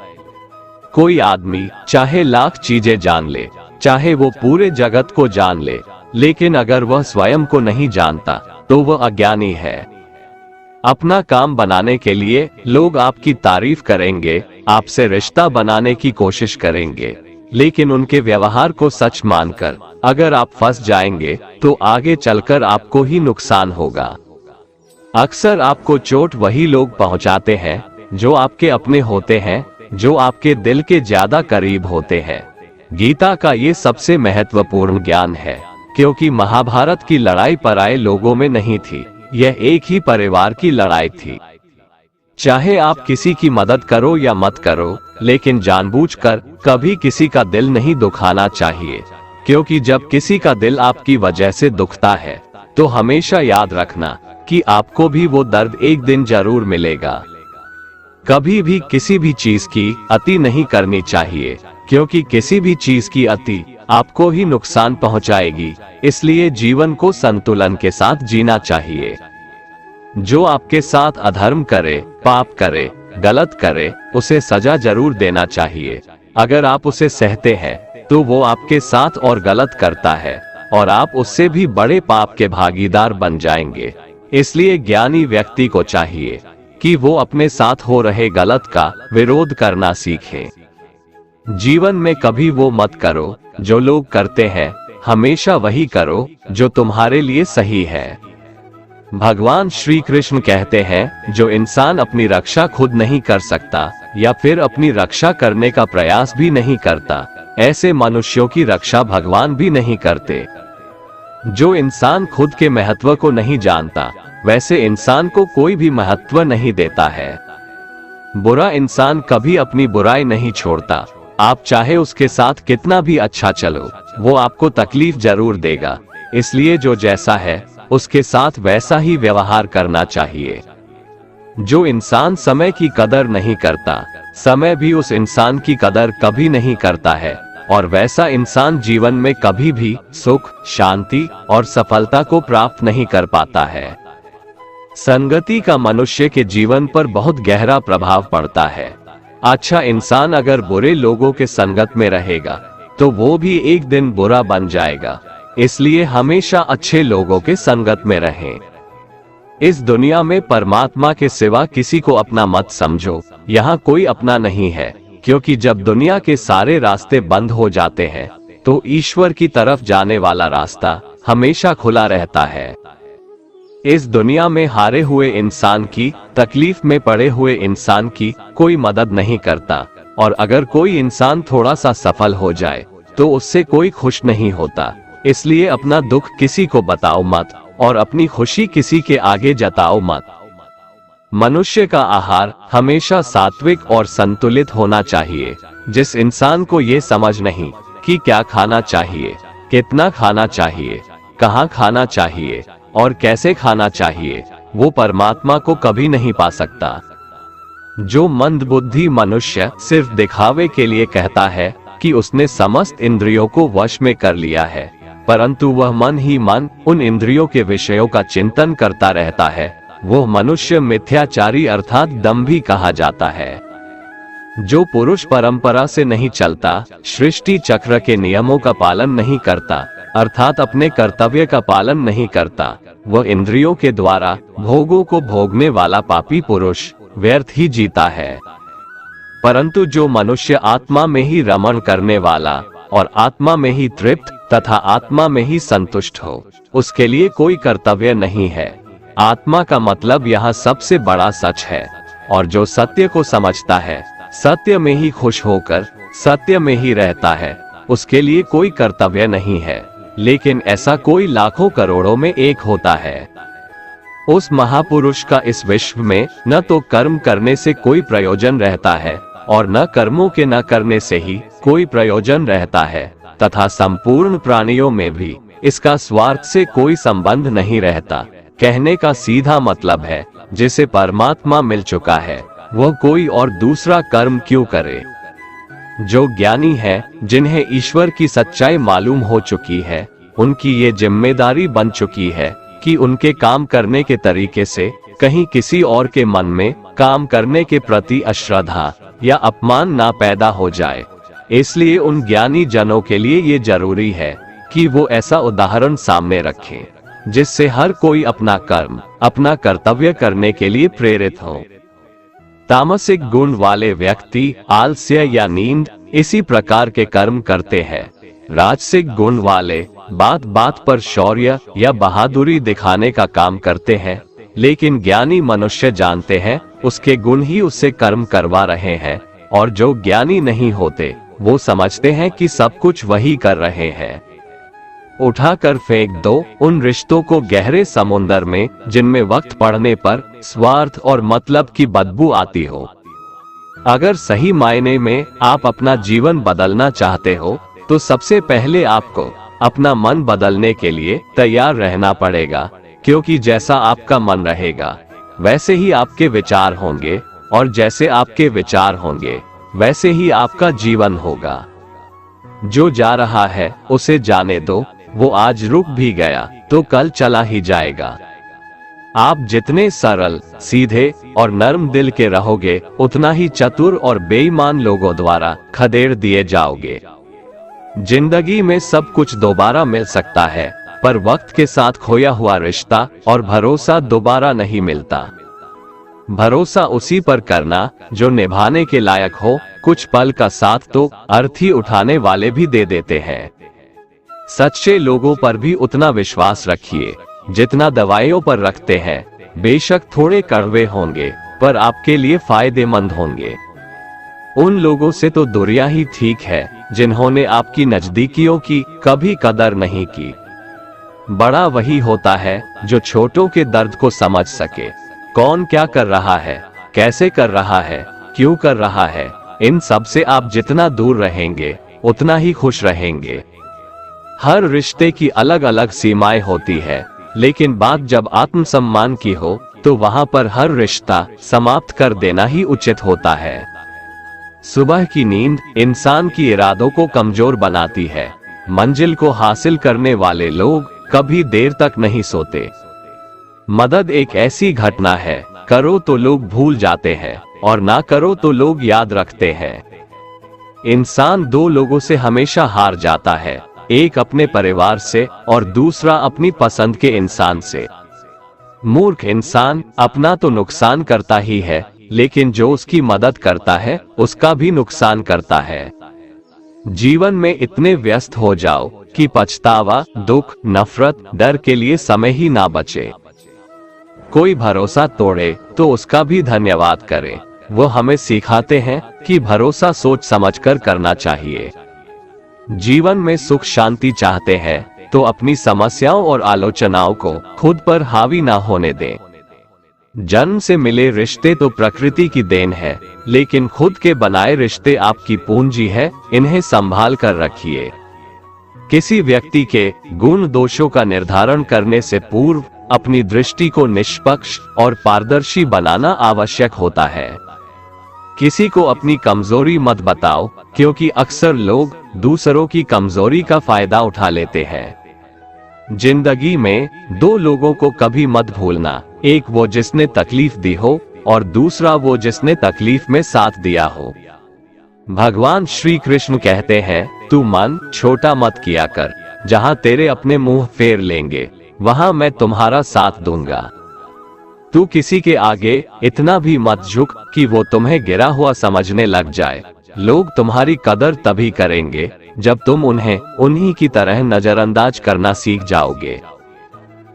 कोई आदमी चाहे लाख चीजें जान ले, चाहे वो पूरे जगत को जान ले, लेकिन अगर वह स्वयं को नहीं जानता तो वह अज्ञानी है। अपना काम बनाने के लिए लोग आपकी तारीफ करेंगे, आपसे रिश्ता बनाने की कोशिश करेंगे, लेकिन उनके व्यवहार को सच मानकर अगर आप फंस जाएंगे तो आगे चलकर आपको ही नुकसान होगा। अक्सर आपको चोट वही लोग पहुंचाते हैं जो आपके अपने होते हैं, जो आपके दिल के ज्यादा करीब होते हैं। गीता का ये सबसे महत्वपूर्ण ज्ञान है, क्योंकि महाभारत की लड़ाई पराये लोगों में नहीं थी, यह एक ही परिवार की लड़ाई थी। चाहे आप किसी की मदद करो या मत करो, लेकिन जानबूझकर कभी किसी का दिल नहीं दुखाना चाहिए, क्योंकि जब किसी का दिल आपकी वजह से दुखता है तो हमेशा याद रखना कि आपको भी वो दर्द एक दिन जरूर मिलेगा। कभी भी किसी भी चीज की अति नहीं करनी चाहिए, क्योंकि किसी भी चीज की अति आपको ही नुकसान पहुंचाएगी। इसलिए जीवन को संतुलन के साथ जीना चाहिए। जो आपके साथ अधर्म करे, पाप करे, गलत करे, उसे सजा जरूर देना चाहिए। अगर आप उसे सहते हैं तो वो आपके साथ और गलत करता है और आप उससे भी बड़े पाप के भागीदार बन जाएंगे। इसलिए ज्ञानी व्यक्ति को चाहिए कि वो अपने साथ हो रहे गलत का विरोध करना सीखे। जीवन में कभी वो मत करो जो लोग करते हैं, हमेशा वही करो जो तुम्हारे लिए सही है। भगवान श्री कृष्ण कहते हैं, जो इंसान अपनी रक्षा खुद नहीं कर सकता या फिर अपनी रक्षा करने का प्रयास भी नहीं करता, ऐसे मनुष्यों की रक्षा भगवान भी नहीं करते। जो इंसान खुद के महत्व को नहीं जानता, वैसे इंसान को कोई भी महत्व नहीं देता है। बुरा इंसान कभी अपनी बुराई नहीं छोड़ता। आप चाहे उसके साथ कितना भी अच्छा चलो, वो आपको तकलीफ जरूर देगा। इसलिए जो जैसा है उसके साथ वैसा ही व्यवहार करना चाहिए। जो इंसान समय की कदर नहीं करता, समय भी उस इंसान की कदर कभी नहीं करता है, और वैसा इंसान जीवन में कभी भी सुख, शांति और सफलता को प्राप्त नहीं कर पाता है। संगति का मनुष्य के जीवन पर बहुत गहरा प्रभाव पड़ता है। अच्छा इंसान अगर बुरे लोगों के संगत में रहेगा तो वो भी एक दिन बुरा बन जाएगा। इसलिए हमेशा अच्छे लोगों के संगत में रहें। इस दुनिया में परमात्मा के सिवा किसी को अपना मत समझो, यहाँ कोई अपना नहीं है, क्योंकि जब दुनिया के सारे रास्ते बंद हो जाते हैं तो ईश्वर की तरफ जाने वाला रास्ता हमेशा खुला रहता है। इस दुनिया में हारे हुए इंसान की, तकलीफ में पड़े हुए इंसान की कोई मदद नहीं करता, और अगर कोई इंसान थोड़ा सा सफल हो जाए तो उससे कोई खुश नहीं होता। इसलिए अपना दुख किसी को बताओ मत और अपनी खुशी किसी के आगे जताओ मत। मनुष्य का आहार हमेशा सात्विक और संतुलित होना चाहिए। जिस इंसान को ये समझ नहीं कि क्या खाना चाहिए, कितना खाना चाहिए, कहाँ खाना चाहिए और कैसे खाना चाहिए, वो परमात्मा को कभी नहीं पा सकता। जो मंदबुद्धि मनुष्य सिर्फ दिखावे के लिए कहता है कि उसने समस्त इंद्रियों को वश में कर लिया है, परंतु वह मन ही मन उन इंद्रियों के विषयों का चिंतन करता रहता है, वो मनुष्य मिथ्याचारी अर्थात दंभी कहा जाता है। जो पुरुष परंपरा से नहीं चलता, सृष्टि चक्र के नियमों का पालन नहीं करता, अर्थात अपने कर्तव्य का पालन नहीं करता, वह इंद्रियों के द्वारा भोगों को भोगने वाला पापी पुरुष व्यर्थ ही जीता है। परंतु जो मनुष्य आत्मा में ही रमण करने वाला और आत्मा में ही तृप्त तथा आत्मा में ही संतुष्ट हो, उसके लिए कोई कर्तव्य नहीं है। आत्मा का मतलब यहाँ सबसे बड़ा सच है, और जो सत्य को समझता है, सत्य में ही खुश होकर सत्य में ही रहता है, उसके लिए कोई कर्तव्य नहीं है। लेकिन ऐसा कोई लाखों करोड़ों में एक होता है। उस महापुरुष का इस विश्व में न तो कर्म करने से कोई प्रयोजन रहता है और न कर्मों के न करने से ही कोई प्रयोजन रहता है, तथा संपूर्ण प्राणियों में भी इसका स्वार्थ से कोई संबंध नहीं रहता। कहने का सीधा मतलब है, जिसे परमात्मा मिल चुका है वह कोई और दूसरा कर्म क्यों करे। जो ज्ञानी है, जिन्हें ईश्वर की सच्चाई मालूम हो चुकी है, उनकी ये जिम्मेदारी बन चुकी है कि उनके काम करने के तरीके से कहीं किसी और के मन में काम करने के प्रति अश्रद्धा या अपमान ना पैदा हो जाए। इसलिए उन ज्ञानी जनों के लिए ये जरूरी है कि वो ऐसा उदाहरण सामने रखें जिससे हर कोई अपना कर्म, अपना कर्तव्य करने के लिए प्रेरित हो। तामसिक गुण वाले व्यक्ति आलस्य या नींद इसी प्रकार के कर्म करते हैं। राजसिक गुण वाले बात बात पर शौर्य या बहादुरी दिखाने का काम करते हैं, लेकिन ज्ञानी मनुष्य जानते हैं उसके गुण ही उससे कर्म करवा रहे हैं, और जो ज्ञानी नहीं होते वो समझते हैं कि सब कुछ वही कर रहे हैं। उठाकर फेंक दो उन रिश्तों को गहरे समुंदर में जिनमें वक्त पड़ने पर स्वार्थ और मतलब की बदबू आती हो। अगर सही मायने में आप अपना जीवन बदलना चाहते हो तो सबसे पहले आपको अपना मन बदलने के लिए तैयार रहना पड़ेगा, क्योंकि जैसा आपका मन रहेगा वैसे ही आपके विचार होंगे, और जैसे आपके विचार होंगे वैसे ही आपका जीवन होगा। जो जा रहा है उसे जाने दो, वो आज रुक भी गया तो कल चला ही जाएगा। आप जितने सरल, सीधे और नर्म दिल के रहोगे, उतना ही चतुर और बेईमान लोगों द्वारा खदेड़ दिए जाओगे। जिंदगी में सब कुछ दोबारा मिल सकता है, पर वक्त के साथ खोया हुआ रिश्ता और भरोसा दोबारा नहीं मिलता। भरोसा उसी पर करना जो निभाने के लायक हो। कुछ पल का साथ तो अर्थी उठाने वाले भी दे देते हैं। सच्चे लोगों पर भी उतना विश्वास रखिए जितना दवाइयों पर रखते हैं। बेशक थोड़े कड़वे होंगे, पर आपके लिए फायदेमंद होंगे। उन लोगों से तो दूरियां ही ठीक है जिन्होंने आपकी नजदीकियों की कभी कदर नहीं की। बड़ा वही होता है जो छोटों के दर्द को समझ सके। कौन क्या कर रहा है, कैसे कर रहा है, क्यों कर रहा है, इन सब से आप जितना दूर रहेंगे उतना ही खुश रहेंगे। हर रिश्ते की अलग अलग सीमाएं होती है, लेकिन बात जब आत्मसम्मान की हो तो वहां पर हर रिश्ता समाप्त कर देना ही उचित होता है। सुबह की नींद इंसान की इरादों को कमजोर बनाती है। मंजिल को हासिल करने वाले लोग कभी देर तक नहीं सोते। मदद एक ऐसी घटना है, करो तो लोग भूल जाते हैं और ना करो तो लोग याद रखते हैं। इंसान दो लोगों से हमेशा हार जाता है, एक अपने परिवार से और दूसरा अपनी पसंद के इंसान से। मूर्ख इंसान अपना तो नुकसान करता ही है, लेकिन जो उसकी मदद करता है उसका भी नुकसान करता है। जीवन में इतने व्यस्त हो जाओ कि पछतावा, दुख, नफरत, डर के लिए समय ही ना बचे। कोई भरोसा तोड़े तो उसका भी धन्यवाद करे। वो हमें सिखाते हैं कि भरोसा सोच समझकर करना चाहिए। जीवन में सुख शांति चाहते हैं तो अपनी समस्याओं और आलोचनाओं को खुद पर हावी ना होने दें। जन्म से मिले रिश्ते तो प्रकृति की देन है, लेकिन खुद के बनाए रिश्ते आपकी पूंजी है, इन्हें संभाल कर रखिए। किसी व्यक्ति के गुण दोषों का निर्धारण करने से पूर्व अपनी दृष्टि को निष्पक्ष और पारदर्शी बनाना आवश्यक होता है। किसी को अपनी कमजोरी मत बताओ, क्योंकि अक्सर लोग दूसरों की कमजोरी का फायदा उठा लेते हैं। जिंदगी में दो लोगों को कभी मत भूलना, एक वो जिसने तकलीफ दी हो और दूसरा वो जिसने तकलीफ में साथ दिया हो। भगवान श्री कृष्ण कहते हैं, तू मन छोटा मत किया कर, जहां तेरे अपने मुंह फेर लेंगे वहां मैं तुम्हारा साथ दूंगा। तू किसी के आगे इतना भी मत झुक कि वो तुम्हें गिरा हुआ समझने लग जाए। लोग तुम्हारी कदर तभी करेंगे जब तुम उन्हें उन्हीं की तरह नजरअंदाज करना सीख जाओगे।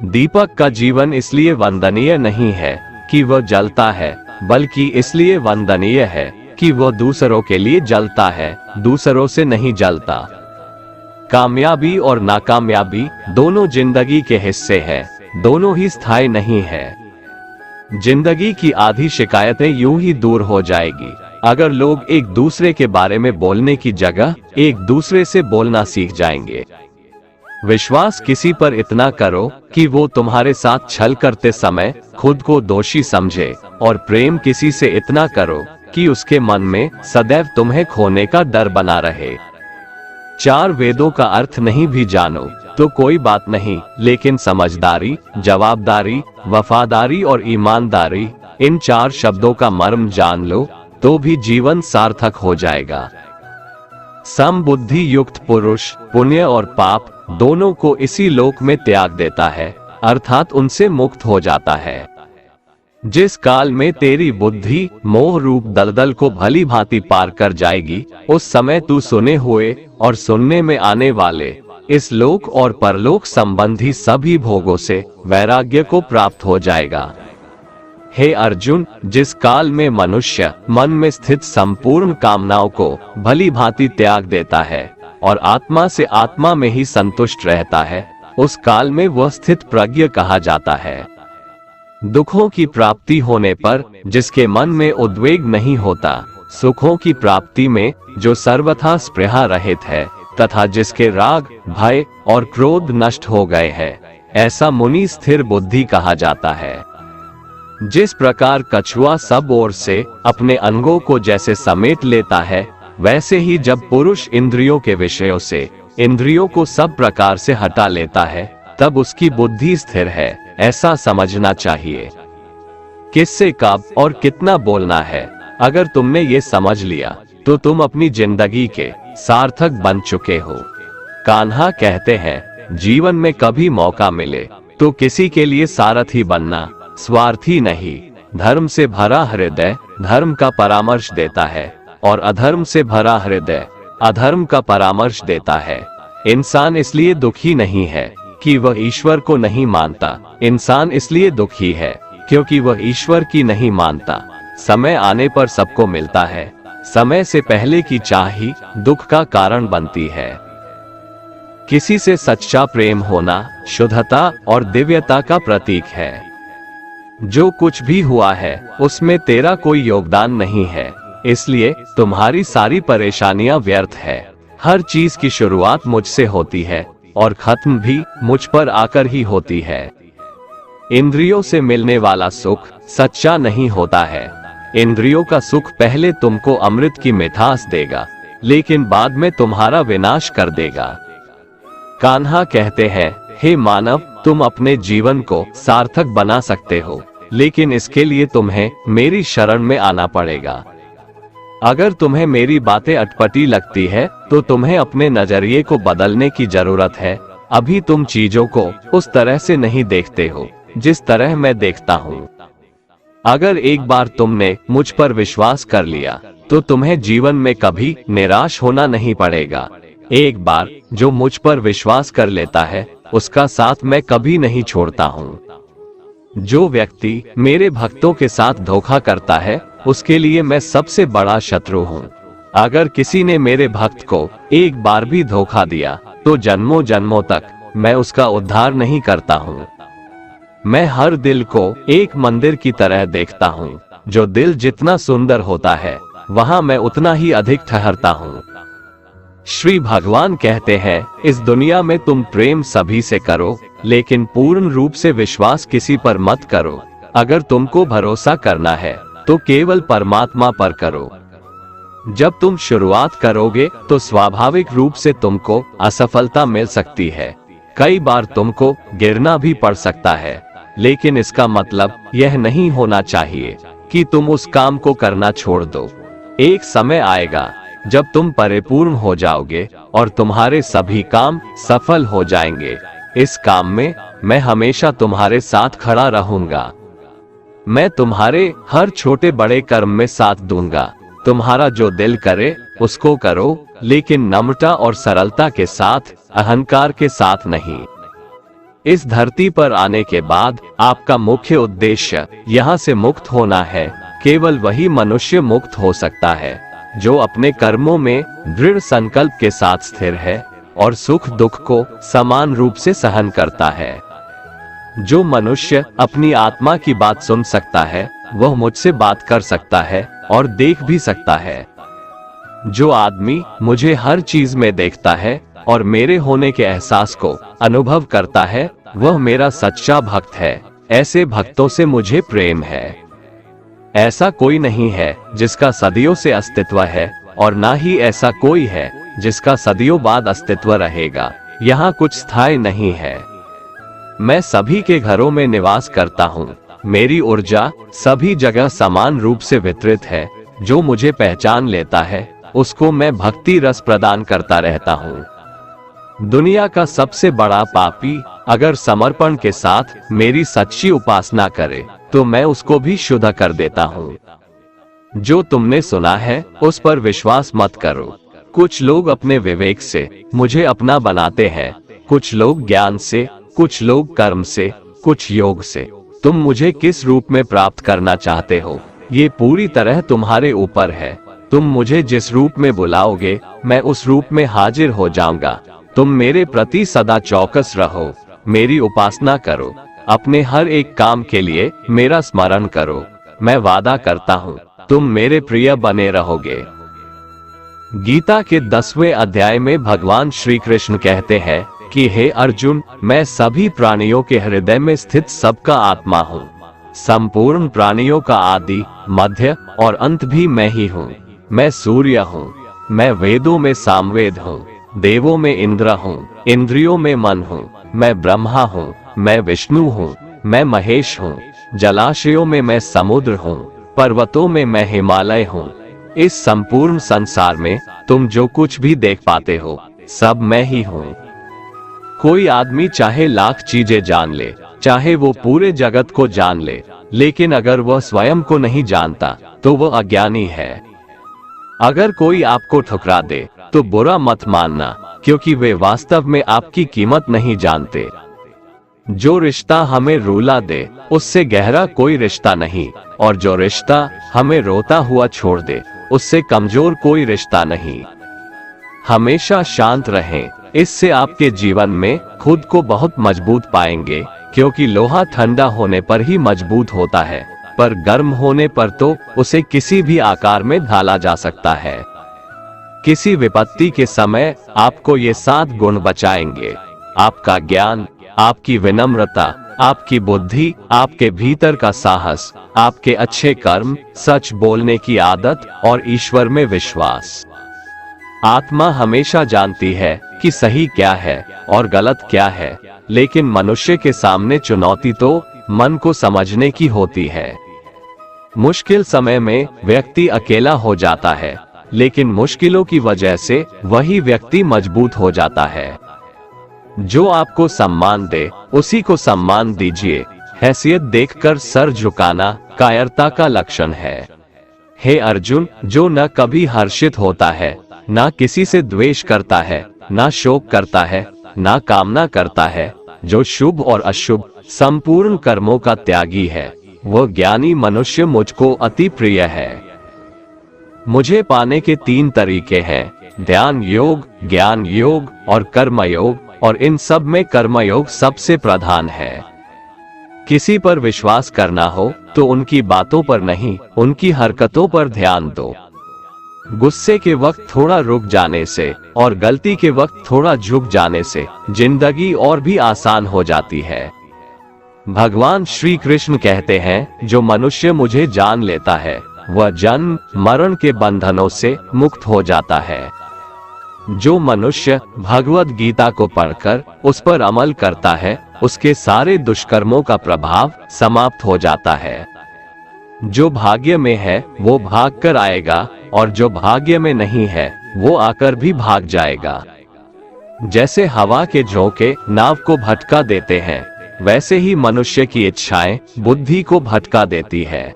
दीपक का जीवन इसलिए वंदनीय नहीं है कि वह जलता है, बल्कि इसलिए वंदनीय है कि वह दूसरों के लिए जलता है, दूसरों से नहीं जलता। कामयाबी और नाकामयाबी दोनों जिंदगी के हिस्से हैं, दोनों ही स्थायी नहीं है। जिंदगी की आधी शिकायतें यूं ही दूर हो जाएगी अगर लोग एक दूसरे के बारे में बोलने की जगह एक दूसरे से बोलना सीख जाएंगे। विश्वास किसी पर इतना करो कि वो तुम्हारे साथ छल करते समय खुद को दोषी समझे, और प्रेम किसी से इतना करो कि उसके मन में सदैव तुम्हें खोने का डर बना रहे। चार वेदों का अर्थ नहीं भी जानो तो कोई बात नहीं, लेकिन समझदारी, जवाबदारी, वफादारी और ईमानदारी, इन चार शब्दों का मर्म जान लो तो भी जीवन सार्थक हो जाएगा। समबुद्धि युक्त पुरुष पुण्य और पाप दोनों को इसी लोक में त्याग देता है, अर्थात उनसे मुक्त हो जाता है। जिस काल में तेरी बुद्धि मोह रूप दलदल को भली भांति पार कर जाएगी, उस समय तू सुने हुए और सुनने में आने वाले इस लोक और परलोक संबंधी सभी भोगों से वैराग्य को प्राप्त हो जाएगा। हे अर्जुन, जिस काल में मनुष्य मन में स्थित संपूर्ण कामनाओं को भली भांति त्याग देता है और आत्मा से आत्मा में ही संतुष्ट रहता है, उस काल में वह स्थित प्रज्ञ कहा जाता है। दुखों की प्राप्ति होने पर जिसके मन में उद्वेग नहीं होता, सुखों की प्राप्ति में जो सर्वथा स्पृहा रहित है, तथा जिसके राग, भय और क्रोध नष्ट हो गए हैं, ऐसा मुनि स्थिर बुद्धि कहा जाता है। जिस प्रकार कछुआ सब ओर से अपने अंगों को जैसे समेट लेता है, वैसे ही जब पुरुष इंद्रियों के विषयों से इंद्रियों को सब प्रकार से हटा लेता है, तब उसकी बुद्धि स्थिर है, ऐसा समझना चाहिए। किससे कब और कितना बोलना है, अगर तुमने ये समझ लिया तो तुम अपनी जिंदगी के सार्थक बन चुके हो। कान्हा कहते हैं, जीवन में कभी मौका मिले तो किसी के लिए सारथी बनना, स्वार्थी नहीं। धर्म से भरा हृदय धर्म का परामर्श देता है, और अधर्म से भरा हृदय अधर्म का परामर्श देता है। इंसान इसलिए दुखी नहीं है कि वह ईश्वर को नहीं मानता, इंसान इसलिए दुखी है क्योंकि वह ईश्वर की नहीं मानता। समय आने पर सबको मिलता है, समय से पहले की चाह ही दुख का कारण बनती है। किसी से सच्चा प्रेम होना शुद्धता और दिव्यता का प्रतीक है। जो कुछ भी हुआ है उसमें तेरा कोई योगदान नहीं है, इसलिए तुम्हारी सारी परेशानियां व्यर्थ है। हर चीज की शुरुआत मुझसे होती है और खत्म भी मुझ पर आकर ही होती है। इंद्रियों से मिलने वाला सुख सच्चा नहीं होता है। इंद्रियों का सुख पहले तुमको अमृत की मिठास देगा, लेकिन बाद में तुम्हारा विनाश कर देगा। कान्हा कहते हैं, हे मानव, तुम अपने जीवन को सार्थक बना सकते हो, लेकिन इसके लिए तुम्हें मेरी शरण में आना पड़ेगा। अगर तुम्हें मेरी बातें अटपटी लगती है तो तुम्हें अपने नजरिए को बदलने की जरूरत है। अभी तुम चीजों को उस तरह से नहीं देखते हो जिस तरह मैं देखता हूँ। अगर एक बार तुमने मुझ पर विश्वास कर लिया तो तुम्हें जीवन में कभी निराश होना नहीं पड़ेगा। एक बार जो मुझ पर विश्वास कर लेता है उसका साथ मैं कभी नहीं छोड़ता हूँ। जो व्यक्ति मेरे भक्तों के साथ धोखा करता है उसके लिए मैं सबसे बड़ा शत्रु हूँ। अगर किसी ने मेरे भक्त को एक बार भी धोखा दिया तो जन्मों जन्मों तक मैं उसका उद्धार नहीं करता हूँ। मैं हर दिल को एक मंदिर की तरह देखता हूँ। जो दिल जितना सुंदर होता है वहाँ मैं उतना ही अधिक ठहरता हूँ। श्री भगवान कहते हैं, इस दुनिया में तुम प्रेम सभी से करो लेकिन पूर्ण रूप से विश्वास किसी पर मत करो। अगर तुमको भरोसा करना है तो केवल परमात्मा पर करो। जब तुम शुरुआत करोगे तो स्वाभाविक रूप से तुमको असफलता मिल सकती है। कई बार तुमको गिरना भी पड़ सकता है, लेकिन इसका मतलब यह नहीं होना चाहिए कि तुम उस काम को करना छोड़ दो। एक समय आएगा जब तुम परिपूर्ण हो जाओगे और तुम्हारे सभी काम सफल हो जाएंगे। इस काम में मैं हमेशा तुम्हारे साथ खड़ा रहूंगा। मैं तुम्हारे हर छोटे बड़े कर्म में साथ दूंगा। तुम्हारा जो दिल करे उसको करो, लेकिन नम्रता और सरलता के साथ, अहंकार के साथ नहीं। इस धरती पर आने के बाद आपका मुख्य उद्देश्य यहाँ से मुक्त होना है। केवल वही मनुष्य मुक्त हो सकता है जो अपने कर्मों में दृढ़ संकल्प के साथ स्थिर है और सुख दुख को समान रूप से सहन करता है। जो मनुष्य अपनी आत्मा की बात सुन सकता है वह मुझसे बात कर सकता है और देख भी सकता है। जो आदमी मुझे हर चीज में देखता है और मेरे होने के एहसास को अनुभव करता है वह मेरा सच्चा भक्त है। ऐसे भक्तों से मुझे प्रेम है। ऐसा कोई नहीं है जिसका सदियों से अस्तित्व है और ना ही ऐसा कोई है जिसका सदियों बाद अस्तित्व रहेगा। यहाँ कुछ स्थायी नहीं है। मैं सभी के घरों में निवास करता हूँ। मेरी ऊर्जा सभी जगह समान रूप से वितरित है। जो मुझे पहचान लेता है उसको मैं भक्ति रस प्रदान करता रहता हूँ। दुनिया का सबसे बड़ा पापी अगर समर्पण के साथ मेरी सच्ची उपासना करे तो मैं उसको भी शुद्ध कर देता हूँ। जो तुमने सुना है उस पर विश्वास मत करो। कुछ लोग अपने विवेक से मुझे अपना बनाते हैं, कुछ लोग ज्ञान से, कुछ लोग कर्म से, कुछ योग से। तुम मुझे किस रूप में प्राप्त करना चाहते हो ये पूरी तरह तुम्हारे ऊपर है। तुम मुझे जिस रूप में बुलाओगे मैं उस रूप में हाजिर हो जाऊंगा। तुम मेरे प्रति सदा चौकस रहो, मेरी उपासना करो, अपने हर एक काम के लिए मेरा स्मरण करो। मैं वादा करता हूँ तुम मेरे प्रिय बने रहोगे। गीता के 10वें अध्याय में भगवान श्री कृष्ण कहते हैं कि हे अर्जुन, मैं सभी प्राणियों के हृदय में स्थित सबका आत्मा हूँ। संपूर्ण प्राणियों का आदि, मध्य और अंत भी मैं ही हूँ। मैं सूर्य हूँ, मैं वेदों में सामवेद हूँ, देवों में इंद्र हूँ, इंद्रियों में मन हूँ, मैं ब्रह्मा हूँ, मैं विष्णु हूँ, मैं महेश हूँ, जलाशयों में मैं समुद्र हूँ, पर्वतों में मैं हिमालय हूँ। इस संपूर्ण संसार में तुम जो कुछ भी देख पाते हो सब मैं ही हूँ। कोई आदमी चाहे लाख चीजें जान ले, चाहे वो पूरे जगत को जान ले, लेकिन अगर वह स्वयं को नहीं जानता तो वह अज्ञानी है। अगर कोई आपको ठुकरा दे तो बुरा मत मानना, क्योंकि वे वास्तव में आपकी कीमत नहीं जानते। जो रिश्ता हमें रुला दे उससे गहरा कोई रिश्ता नहीं, और जो रिश्ता हमें रोता हुआ छोड़ दे उससे कमजोर कोई रिश्ता नहीं। हमेशा शांत रहें, इससे आपके जीवन में खुद को बहुत मजबूत पाएंगे, क्योंकि लोहा ठंडा होने पर ही मजबूत होता है, पर गर्म होने पर तो उसे किसी भी आकार में ढाला जा सकता है। किसी विपत्ति के समय आपको ये 7 गुण बचाएंगे: आपका ज्ञान, आपकी विनम्रता, आपकी बुद्धि, आपके भीतर का साहस, आपके अच्छे कर्म, सच बोलने की आदत और ईश्वर में विश्वास। आत्मा हमेशा जानती है कि सही क्या है और गलत क्या है, लेकिन मनुष्य के सामने चुनौती तो मन को समझने की होती है। मुश्किल समय में व्यक्ति अकेला हो जाता है, लेकिन मुश्किलों की वजह से वही व्यक्ति मजबूत हो जाता है। जो आपको सम्मान दे उसी को सम्मान दीजिए। हैसियत देखकर सर झुकाना कायरता का लक्षण है। हे अर्जुन, जो न कभी हर्षित होता है, ना किसी से द्वेष करता है, ना शोक करता है, ना कामना करता है, जो शुभ और अशुभ संपूर्ण कर्मों का त्यागी है, वह ज्ञानी मनुष्य मुझको अति प्रिय है। मुझे पाने के 3 तरीके हैं, ध्यान योग, ज्ञान योग और कर्म योग, और इन सब में कर्मयोग सबसे प्रधान है। किसी पर विश्वास करना हो तो उनकी बातों पर नहीं, उनकी हरकतों पर ध्यान दो। गुस्से के वक्त थोड़ा रुक जाने से और गलती के वक्त थोड़ा झुक जाने से जिंदगी और भी आसान हो जाती है। भगवान श्री कृष्ण कहते हैं, जो मनुष्य मुझे जान लेता है वह जन्म मरण के बंधनों से मुक्त हो जाता है। जो मनुष्य भगवत गीता को पढ़कर उस पर अमल करता है, उसके सारे दुष्कर्मों का प्रभाव समाप्त हो जाता है। जो भाग्य में है वो भाग कर आएगा, और जो भाग्य में नहीं है वो आकर भी भाग जाएगा। जैसे हवा के झोंके नाव को भटका देते हैं, वैसे ही मनुष्य की इच्छाएं बुद्धि को भटका देती है।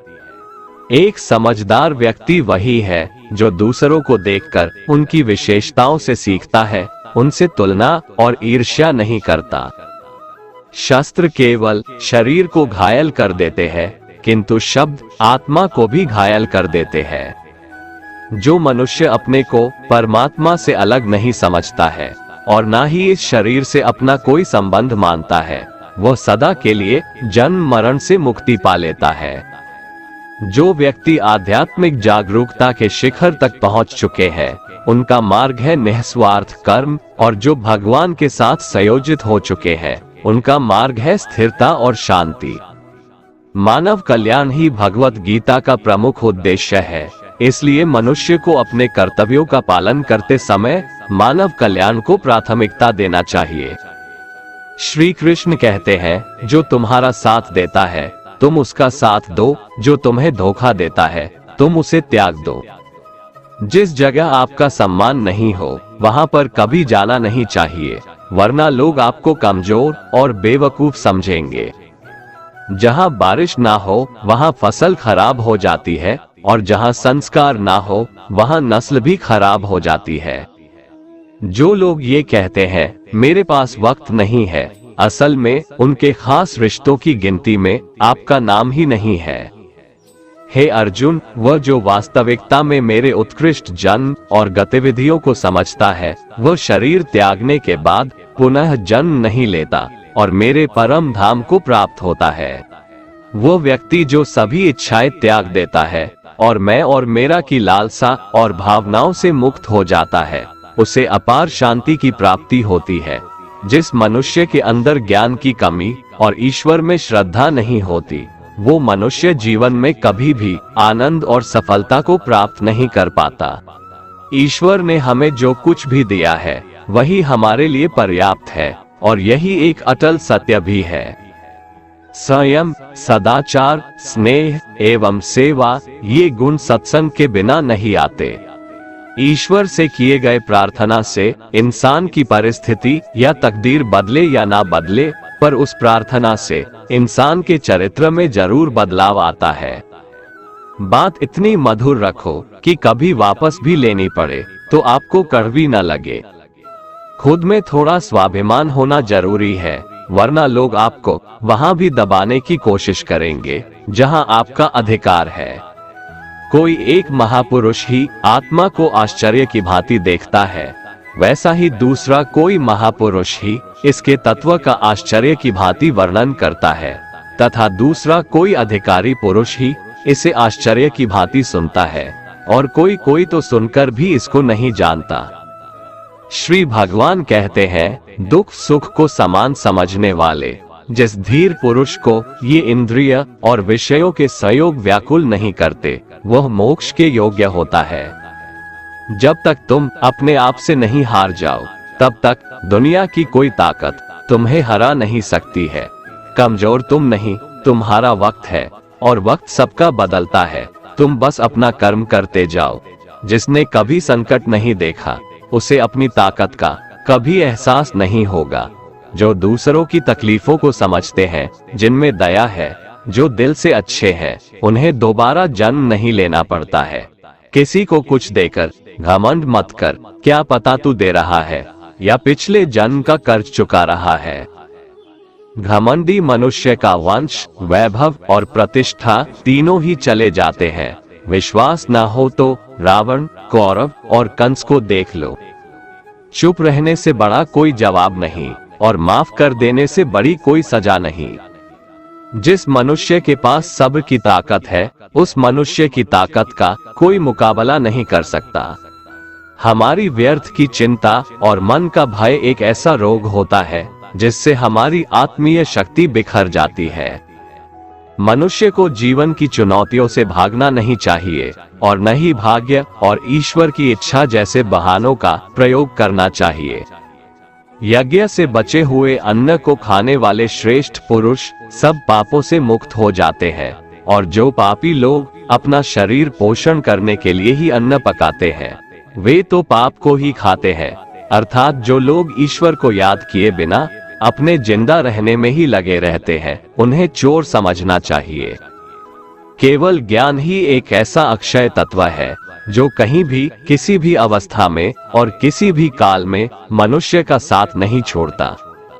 एक समझदार व्यक्ति वही है जो दूसरों को देखकर उनकी विशेषताओं से सीखता है, उनसे तुलना और ईर्ष्या नहीं करता। शस्त्र केवल शरीर को घायल कर देते हैं, किंतु शब्द आत्मा को भी घायल कर देते हैं। जो मनुष्य अपने को परमात्मा से अलग नहीं समझता है और ना ही इस शरीर से अपना कोई संबंध मानता है, वह सदा के लिए जन्म मरण से मुक्ति पा लेता है। जो व्यक्ति आध्यात्मिक जागरूकता के शिखर तक पहुंच चुके हैं, उनका मार्ग है निस्वार्थ कर्म, और जो भगवान के साथ संयोजित हो चुके हैं, उनका मार्ग है स्थिरता और शांति। मानव कल्याण ही भगवत गीता का प्रमुख उद्देश्य है, इसलिए मनुष्य को अपने कर्तव्यों का पालन करते समय मानव कल्याण को प्राथमिकता देना चाहिए। श्री कृष्ण कहते हैं, जो तुम्हारा साथ देता है तुम उसका साथ दो, जो तुम्हें धोखा देता है तुम उसे त्याग दो। जिस जगह आपका सम्मान नहीं हो वहां पर कभी जाना नहीं चाहिए, वरना लोग आपको कमजोर और बेवकूफ समझेंगे। जहां बारिश ना हो वहां फसल खराब हो जाती है, और जहां संस्कार ना हो वहां नस्ल भी खराब हो जाती है। जो लोग ये कहते हैं मेरे पास वक्त नहीं है, असल में उनके खास रिश्तों की गिनती में आपका नाम ही नहीं है। हे अर्जुन, वह जो वास्तविकता में मेरे उत्कृष्ट जन्म और गतिविधियों को समझता है, वह शरीर त्यागने के बाद पुनः जन्म नहीं लेता और मेरे परम धाम को प्राप्त होता है। वो व्यक्ति जो सभी इच्छाएं त्याग देता है और मैं और मेरा की लालसा और भावनाओं से मुक्त हो जाता है, उसे अपार शांति की प्राप्ति होती है। जिस मनुष्य के अंदर ज्ञान की कमी और ईश्वर में श्रद्धा नहीं होती, वो मनुष्य जीवन में कभी भी आनंद और सफलता को प्राप्त नहीं कर पाता। ईश्वर ने हमें जो कुछ भी दिया है वही हमारे लिए पर्याप्त है, और यही एक अटल सत्य भी है। संयम, सदाचार, स्नेह एवं सेवा, ये गुण सत्संग के बिना नहीं आते। ईश्वर से किए गए प्रार्थना से इंसान की परिस्थिति या तकदीर बदले या ना बदले, पर उस प्रार्थना से इंसान के चरित्र में जरूर बदलाव आता है। बात इतनी मधुर रखो कि कभी वापस भी लेनी पड़े तो आपको कड़वी न लगे। खुद में थोड़ा स्वाभिमान होना जरूरी है, वरना लोग आपको वहां भी दबाने की कोशिश करेंगे जहां आपका अधिकार है। कोई एक महापुरुष ही आत्मा को आश्चर्य की भांति देखता है, वैसा ही दूसरा कोई महापुरुष ही इसके तत्व का आश्चर्य की भांति वर्णन करता है, तथा दूसरा कोई अधिकारी पुरुष ही इसे आश्चर्य की भांति सुनता है, और कोई कोई तो सुनकर भी इसको नहीं जानता। श्री भगवान कहते हैं, दुख सुख को समान समझने वाले जिस धीर पुरुष को ये इंद्रिय और विषयों के संयोग व्याकुल नहीं करते, वह मोक्ष के योग्य होता है। जब तक तुम अपने आप से नहीं हार जाओ, तब तक दुनिया की कोई ताकत तुम्हें हरा नहीं सकती है। कमजोर तुम नहीं, तुम्हारा वक्त है, और वक्त सबका बदलता है। तुम बस अपना कर्म करते जाओ। जिसने कभी संकट नहीं देखा उसे अपनी ताकत का कभी एहसास नहीं होगा। जो दूसरों की तकलीफों को समझते हैं, जिनमें दया है, जो दिल से अच्छे हैं, उन्हें दोबारा जन्म नहीं लेना पड़ता है। किसी को कुछ देकर घमंड मत कर। क्या पता तू दे रहा है या पिछले जन्म का कर्ज चुका रहा है। घमंडी मनुष्य का वंश, वैभव और प्रतिष्ठा तीनों ही चले जाते हैं। विश्वास न हो तो रावण, कौरव और कंस को देख लो। चुप रहने से बड़ा कोई जवाब नहीं और माफ कर देने से बड़ी कोई सजा नहीं। जिस मनुष्य के पास सब्र की ताकत है, उस मनुष्य की ताकत का कोई मुकाबला नहीं कर सकता। हमारी व्यर्थ की चिंता और मन का भय एक ऐसा रोग होता है जिससे हमारी आत्मीय शक्ति बिखर जाती है। मनुष्य को जीवन की चुनौतियों से भागना नहीं चाहिए और न ही भाग्य और ईश्वर की इच्छा जैसे बहानों का प्रयोग करना चाहिए। यज्ञ से बचे हुए अन्न को खाने वाले श्रेष्ठ पुरुष सब पापों से मुक्त हो जाते हैं, और जो पापी लोग अपना शरीर पोषण करने के लिए ही अन्न पकाते हैं, वे तो पाप को ही खाते हैं। अर्थात जो लोग ईश्वर को याद किए बिना अपने जिंदा रहने में ही लगे रहते हैं, उन्हें चोर समझना चाहिए। केवल ज्ञान ही एक ऐसा अक्षय तत्व है जो कहीं भी, किसी भी अवस्था में और किसी भी काल में मनुष्य का साथ नहीं छोड़ता।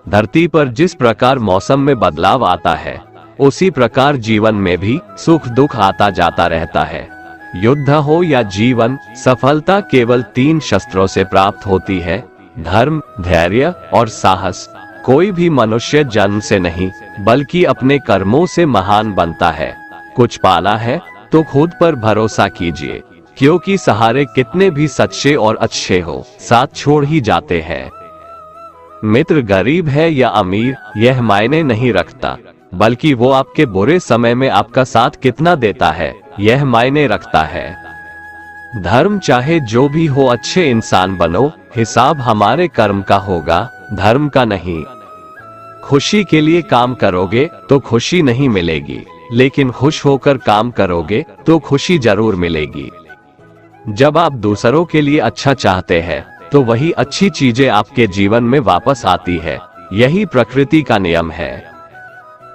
धरती पर जिस प्रकार मौसम में बदलाव आता है, उसी प्रकार जीवन में भी सुख दुख आता जाता रहता है। युद्ध हो या जीवन, सफलता केवल 3 शस्त्रों से प्राप्त होती है: धर्म, धैर्य और साहस। कोई भी मनुष्य जन्म से नहीं बल्कि अपने कर्मों से महान बनता है। कुछ पाला है तो खुद पर भरोसा कीजिए, क्योंकि सहारे कितने भी सच्चे और अच्छे हो, साथ छोड़ ही जाते हैं। मित्र गरीब है या अमीर यह मायने नहीं रखता, बल्कि वो आपके बुरे समय में आपका साथ कितना देता है यह मायने रखता है। धर्म चाहे जो भी हो, अच्छे इंसान बनो। हिसाब हमारे कर्म का होगा, धर्म का नहीं। खुशी के लिए काम करोगे तो खुशी नहीं मिलेगी, लेकिन खुश होकर काम करोगे तो खुशी जरूर मिलेगी। जब आप दूसरों के लिए अच्छा चाहते हैं तो वही अच्छी चीजें आपके जीवन में वापस आती है। यही प्रकृति का नियम है।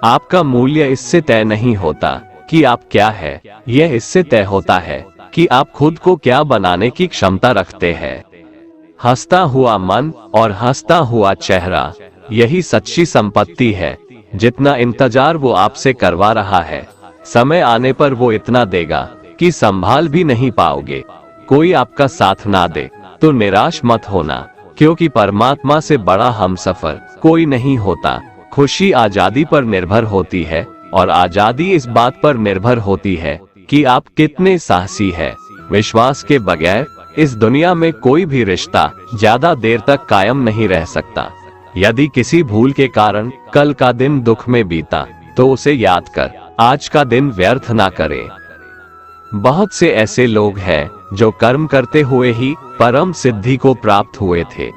आपका मूल्य इससे तय नहीं होता कि आप क्या है, यह इससे तय होता है कि आप खुद को क्या बनाने की क्षमता रखते हैं। हंसता हुआ मन और हंसता हुआ चेहरा, यही सच्ची संपत्ति है। जितना इंतजार वो आपसे करवा रहा है, समय आने पर वो इतना देगा कि संभाल भी नहीं पाओगे। कोई आपका साथ ना दे तो निराश मत होना, क्योंकि परमात्मा से बड़ा हमसफर कोई नहीं होता। खुशी आजादी पर निर्भर होती है और आजादी इस बात पर निर्भर होती है कि आप कितने साहसी हैं। विश्वास के बगैर इस दुनिया में कोई भी रिश्ता ज्यादा देर तक कायम नहीं रह सकता। यदि किसी भूल के कारण कल का दिन दुख में बीता तो उसे याद कर आज का दिन व्यर्थ ना करे। बहुत से ऐसे लोग हैं जो कर्म करते हुए ही परम सिद्धि को प्राप्त हुए थे।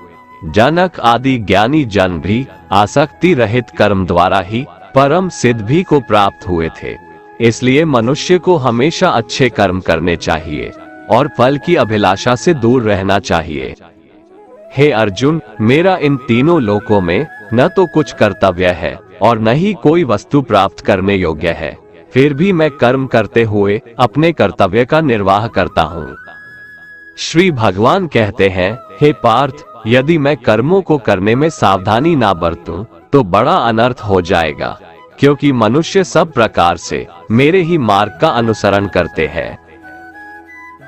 जनक आदि ज्ञानी जन भी आसक्ति रहित कर्म द्वारा ही परम सिद्धि को प्राप्त हुए थे। इसलिए मनुष्य को हमेशा अच्छे कर्म करने चाहिए और फल की अभिलाषा से दूर रहना चाहिए। हे अर्जुन, मेरा इन तीनों लोकों में न तो कुछ कर्तव्य है और न ही कोई वस्तु प्राप्त करने योग्य है, फिर भी मैं कर्म करते हुए अपने कर्तव्य का निर्वाह करता हूँ। श्री भगवान कहते हैं, हे पार्थ, यदि मैं कर्मों को करने में सावधानी ना बरतूं तो बड़ा अनर्थ हो जाएगा, क्योंकि मनुष्य सब प्रकार से मेरे ही मार्ग का अनुसरण करते हैं।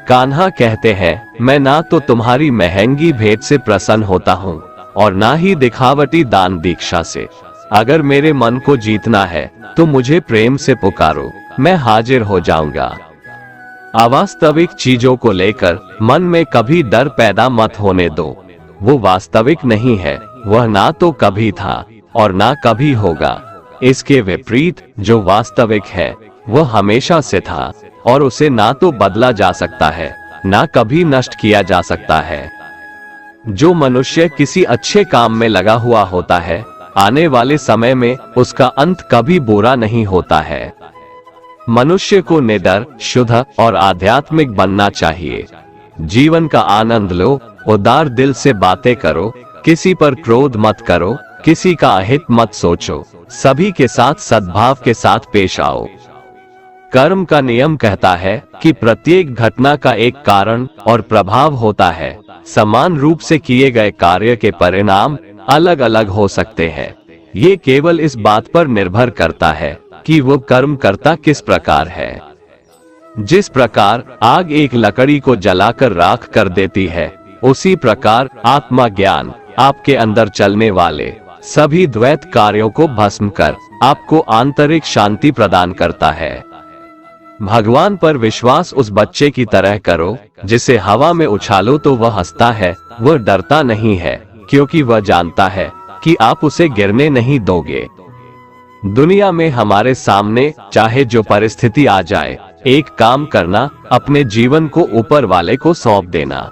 कान्हा कहते हैं, मैं ना तो तुम्हारी महंगी भेंट से प्रसन्न होता हूँ और ना ही दिखावटी दान दीक्षा से। अगर मेरे मन को जीतना है तो मुझे प्रेम से पुकारो, मैं हाजिर हो जाऊंगा। अवास्तविक चीजों को लेकर मन में कभी डर पैदा मत होने दो। वो वास्तविक नहीं है, वह ना तो कभी था और ना कभी होगा। इसके विपरीत जो वास्तविक है वह हमेशा से था और उसे ना तो बदला जा सकता है, ना कभी नष्ट किया जा सकता है। जो मनुष्य किसी अच्छे काम में लगा हुआ होता है, आने वाले समय में उसका अंत कभी बुरा नहीं होता है। मनुष्य को निडर, शुद्ध और आध्यात्मिक बनना चाहिए। जीवन का आनंद लो, उदार दिल से बातें करो, किसी पर क्रोध मत करो, किसी का अहित मत सोचो, सभी के साथ सद्भाव के साथ पेश आओ। कर्म का नियम कहता है कि प्रत्येक घटना का एक कारण और प्रभाव होता है। समान रूप से किए गए कार्य के परिणाम अलग अलग हो सकते हैं। ये केवल इस बात पर निर्भर करता है कि वो कर्म करता किस प्रकार है। जिस प्रकार आग एक लकड़ी को जलाकर राख कर देती है, उसी प्रकार आत्मा ज्ञान आपके अंदर चलने वाले सभी द्वैत कार्यों को भस्म कर आपको आंतरिक शांति प्रदान करता है। भगवान पर विश्वास उस बच्चे की तरह करो जिसे हवा में उछालो तो वह हंसता है। वह डरता नहीं है क्योंकि वह जानता है कि आप उसे गिरने नहीं दोगे। दुनिया में हमारे सामने चाहे जो परिस्थिति आ जाए, एक काम करना, अपने जीवन को ऊपर वाले को सौंप देना।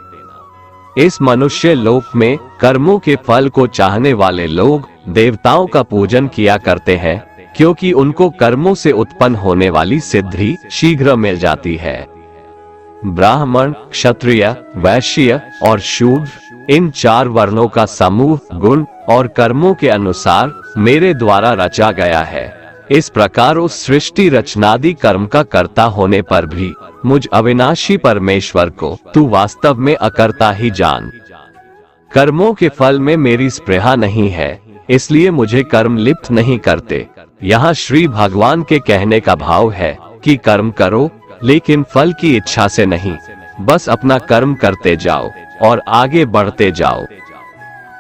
इस मनुष्य लोक में कर्मों के फल को चाहने वाले लोग देवताओं का पूजन किया करते हैं, क्योंकि उनको कर्मों से उत्पन्न होने वाली सिद्धि शीघ्र मिल जाती है। ब्राह्मण, क्षत्रिय, वैश्य और शूद्र, इन 4 वर्णों का समूह गुण और कर्मों के अनुसार मेरे द्वारा रचा गया है। इस प्रकार उस सृष्टि रचनादि कर्म का कर्ता होने पर भी मुझ अविनाशी परमेश्वर को तू वास्तव में अकर्ता ही जान। कर्मों के फल में मेरी स्पृहा नहीं है, इसलिए मुझे कर्म लिप्त नहीं करते। यहाँ श्री भगवान के कहने का भाव है कि कर्म करो, लेकिन फल की इच्छा से नहीं, बस अपना कर्म करते जाओ और आगे बढ़ते जाओ।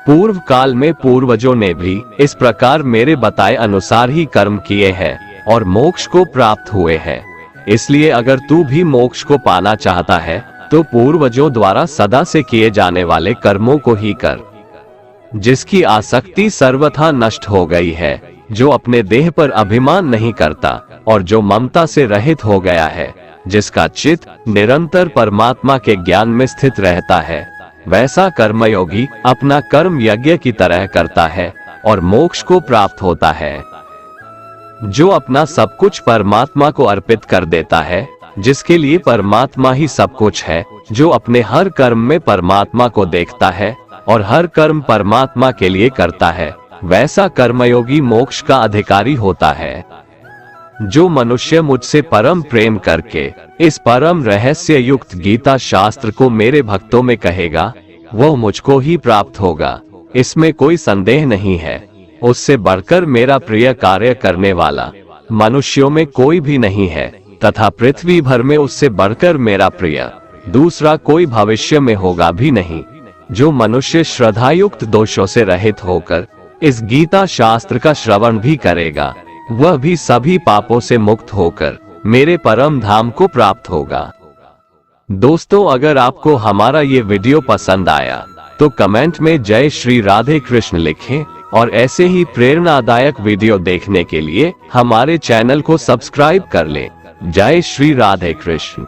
पूर्व काल में पूर्वजों ने भी इस प्रकार मेरे बताए अनुसार ही कर्म किए हैं और मोक्ष को प्राप्त हुए हैं। इसलिए अगर तू भी मोक्ष को पाना चाहता है तो पूर्वजों द्वारा सदा से किए जाने वाले कर्मों को ही कर। जिसकी आसक्ति सर्वथा नष्ट हो गई है, जो अपने देह पर अभिमान नहीं करता और जो ममता से रहित हो गया है, जिसका चित्त निरंतर परमात्मा के ज्ञान में स्थित रहता है, वैसा कर्मयोगी अपना कर्म यज्ञ की तरह करता है और मोक्ष को प्राप्त होता है। जो अपना सब कुछ परमात्मा को अर्पित कर देता है, जिसके लिए परमात्मा ही सब कुछ है, जो अपने हर कर्म में परमात्मा को देखता है और हर कर्म परमात्मा के लिए करता है, वैसा कर्मयोगी मोक्ष का अधिकारी होता है। जो मनुष्य मुझसे परम प्रेम करके इस परम रहस्य युक्त गीता शास्त्र को मेरे भक्तों में कहेगा, वह मुझको ही प्राप्त होगा, इसमें कोई संदेह नहीं है। उससे बढ़कर मेरा प्रिय कार्य करने वाला मनुष्यों में कोई भी नहीं है, तथा पृथ्वी भर में उससे बढ़कर मेरा प्रिय दूसरा कोई भविष्य में होगा भी नहीं। जो मनुष्य श्रद्धायुक्त दोषों से रहित होकर इस गीता शास्त्र का श्रवण भी करेगा, वह भी सभी पापों से मुक्त होकर मेरे परम धाम को प्राप्त होगा। दोस्तों, अगर आपको हमारा ये वीडियो पसंद आया तो कमेंट में जय श्री राधे कृष्ण लिखें और ऐसे ही प्रेरणादायक वीडियो देखने के लिए हमारे चैनल को सब्सक्राइब कर लें। जय श्री राधे कृष्ण।